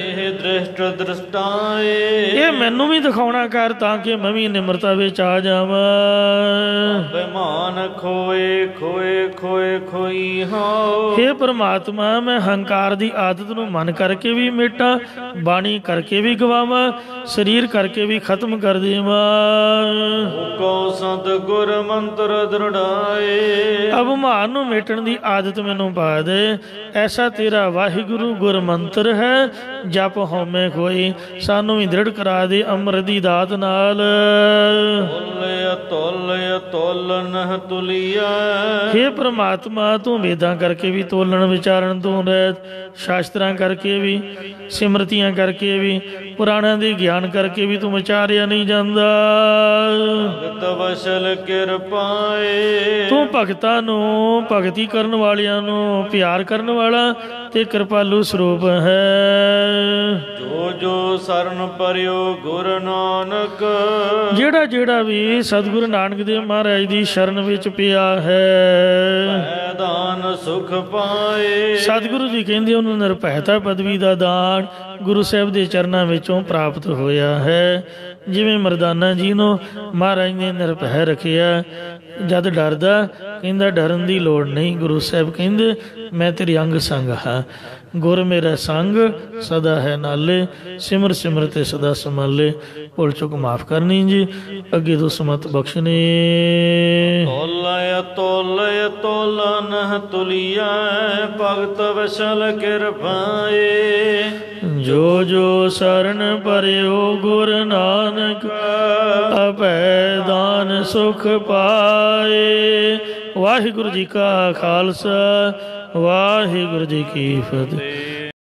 Speaker 1: ਇਹ ਦ੍ਰਿਸ਼ਟ ਦ੍ਰਿਸ਼ਟਾਏ,
Speaker 2: ਇਹ ਮੈਨੂੰ ਵੀ ਦਿਖਾਉਣਾ ਕਰ ਤਾਂ ਕਿ ਮੈਂ ਵੀ ਨਿਮਰਤਾ ਵਿੱਚ ਆ ਜਾਵਾਂ।
Speaker 1: ਬੇਮਾਨ ਖੋਏ ਖੋਏ ਖੋਏ ਖੋਈ ਹੋ,
Speaker 2: ਹੇ ਪਰਮਾਤਮਾ, ਮੈਂ ਹੰਕਾਰ ਦੀ ਆਦਤ ਨੂੰ ਮਨ ਕਰਕੇ ਵੀ ਮਿਟਾਂ, ਬਾਣੀ ਕਰਕੇ ਵੀ ਗਵਾਵਾਂ, ਸਰੀਰ ਕਰਕੇ ਵੀ ਖਤਮ ਕਰ ਦੇਵਾਂ।
Speaker 1: ਕੋ ਸਤਿਗੁਰ ਮੰਤਰ ਦ੍ਰਿੜਾਏ,
Speaker 2: ਅਭਿਮਾਨ ਨੂੰ ਮਿਟਣ ਦੀ ਆਦਤ ਮੈਨੂੰ ਪਾ ਦੇ। ਐਸਾ ਤੇਰਾ ਵਾਹਿਗੁਰੂ ਗੁਰ ਮੰਤਰ ਹੈ, ਜਪ ਹਉਮੈ ਕੋਈ, ਸਾਨੂੰ ਵੀ ਦ੍ਰਿੜ ਕਰਾ ਦੇ ਅੰਮ੍ਰਿਤ ਦੀ ਦਾਤ ਨਾਲ।
Speaker 1: ਤੋਲਿਆ ਤੋਲਨ ਤੁਲਿਆ,
Speaker 2: ਹੇ ਪ੍ਰਮਾਤਮਾ, ਤੂੰ ਵੇਦਾਂ ਕਰਕੇ ਵੀ ਤੋਲਣ ਵਿਚਾਰਨ ਤੋਂ ਰਹਿਤ, ਸ਼ਾਸਤਰਾਂ ਕਰਕੇ ਵੀ, ਸਿਮਰਤੀਆਂ ਕਰਕੇ ਵੀ, ਪੁਰਾਣਾਂ ਦੇ ਗਿਆਨ ਕਰਕੇ ਵੀ ਤੂੰ ਵਿਚਾਰਿਆ ਨਹੀਂ ਜਾਂਦਾ।
Speaker 1: ਭਗਤ ਵਸਲ ਕਿਰਪਾਏ,
Speaker 2: ਤੂੰ ਭਗਤਾਂ ਨੂੰ, ਭਗਤੀ ਕਰਨ ਵਾਲਿਆਂ ਨੂੰ ਪਿਆਰ ਕਰਨ ਵਾਲਾ ਤੇ ਕਿਰਪਾਲੂ ਸਰੂਪ ਹੈ।
Speaker 1: ਜੋ ਜੋ ਸਰਨ ਪਰਿਓ ਗੁਰ ਨਾਨਕ,
Speaker 2: ਜਿਹੜਾ ਜਿਹੜਾ ਵੀ ਸਤਿਗੁਰੂ ਨਾਨਕ ਦੇਵ ਮਹਾਰਾਜ ਦੀ ਸ਼ਰਨ ਵਿੱਚ ਪਿਆ ਹੈ,
Speaker 1: ਦਾਨ ਸੁਖ ਪਾਏ।
Speaker 2: ਸਤਿਗੁਰੂ ਜੀ ਕਹਿੰਦੇ ਉਹਨੂੰ ਨਿਰਭੈਤਾ ਪਦਵੀ ਦਾ ਦਾਨ ਗੁਰੂ ਸਾਹਿਬ ਦੇ ਚਰਨਾਂ ਵਿੱਚੋਂ ਪ੍ਰਾਪਤ ਹੋਇਆ ਹੈ। ਜਿਵੇਂ ਮਰਦਾਨਾ ਜੀ ਨੂੰ ਮਹਾਰਾਜ ਨੇ ਨਿਰਭੈ ਰੱਖਿਆ, ਜਦ ਡਰਦਾ ਕਹਿੰਦਾ ਡਰਨ ਦੀ ਲੋੜ ਨਹੀਂ, ਗੁਰੂ ਸਾਹਿਬ ਕਹਿੰਦੇ ਮੈਂ ਤੇਰੇ ਅੰਗ ਸੰਗ ਹਾਂ, ਗੁਰ ਮੇਰਾ ਸੰਗ ਸਦਾ ਹੈ ਨਾਲੇ, ਸਿਮਰ ਸਿਮਰ ਤੇ ਸਦਾ ਸੰਭਾਲੇ। ਭੁੱਲ ਚੁੱਕ ਮਾਫ ਕਰਨੀ ਜੀ, ਅੱਗੇ ਤੋਂ ਸਮਤ ਬਖਸ਼ਣੇ।
Speaker 1: ਤੋਲਿਆ ਤੋਲਿਆ ਤੋਲਨ ਤੁਲਿਆ, ਭਗਤ ਵਸਲ ਕਿਰਪਾਏ।
Speaker 2: ਜੋ ਜੋ ਸਰਣ ਪਰਿਓ ਗੁਰ ਨਾਨਕ, ਅਭੈ ਦਾਨ ਸੁਖ ਪਾਏ। ਵਾਹਿਗੁਰੂ ਜੀ ਕਾ ਖਾਲਸਾ, ਵਾਹਿਗੁਰੂ ਜੀ ਕੀ ਫਤਿਹ।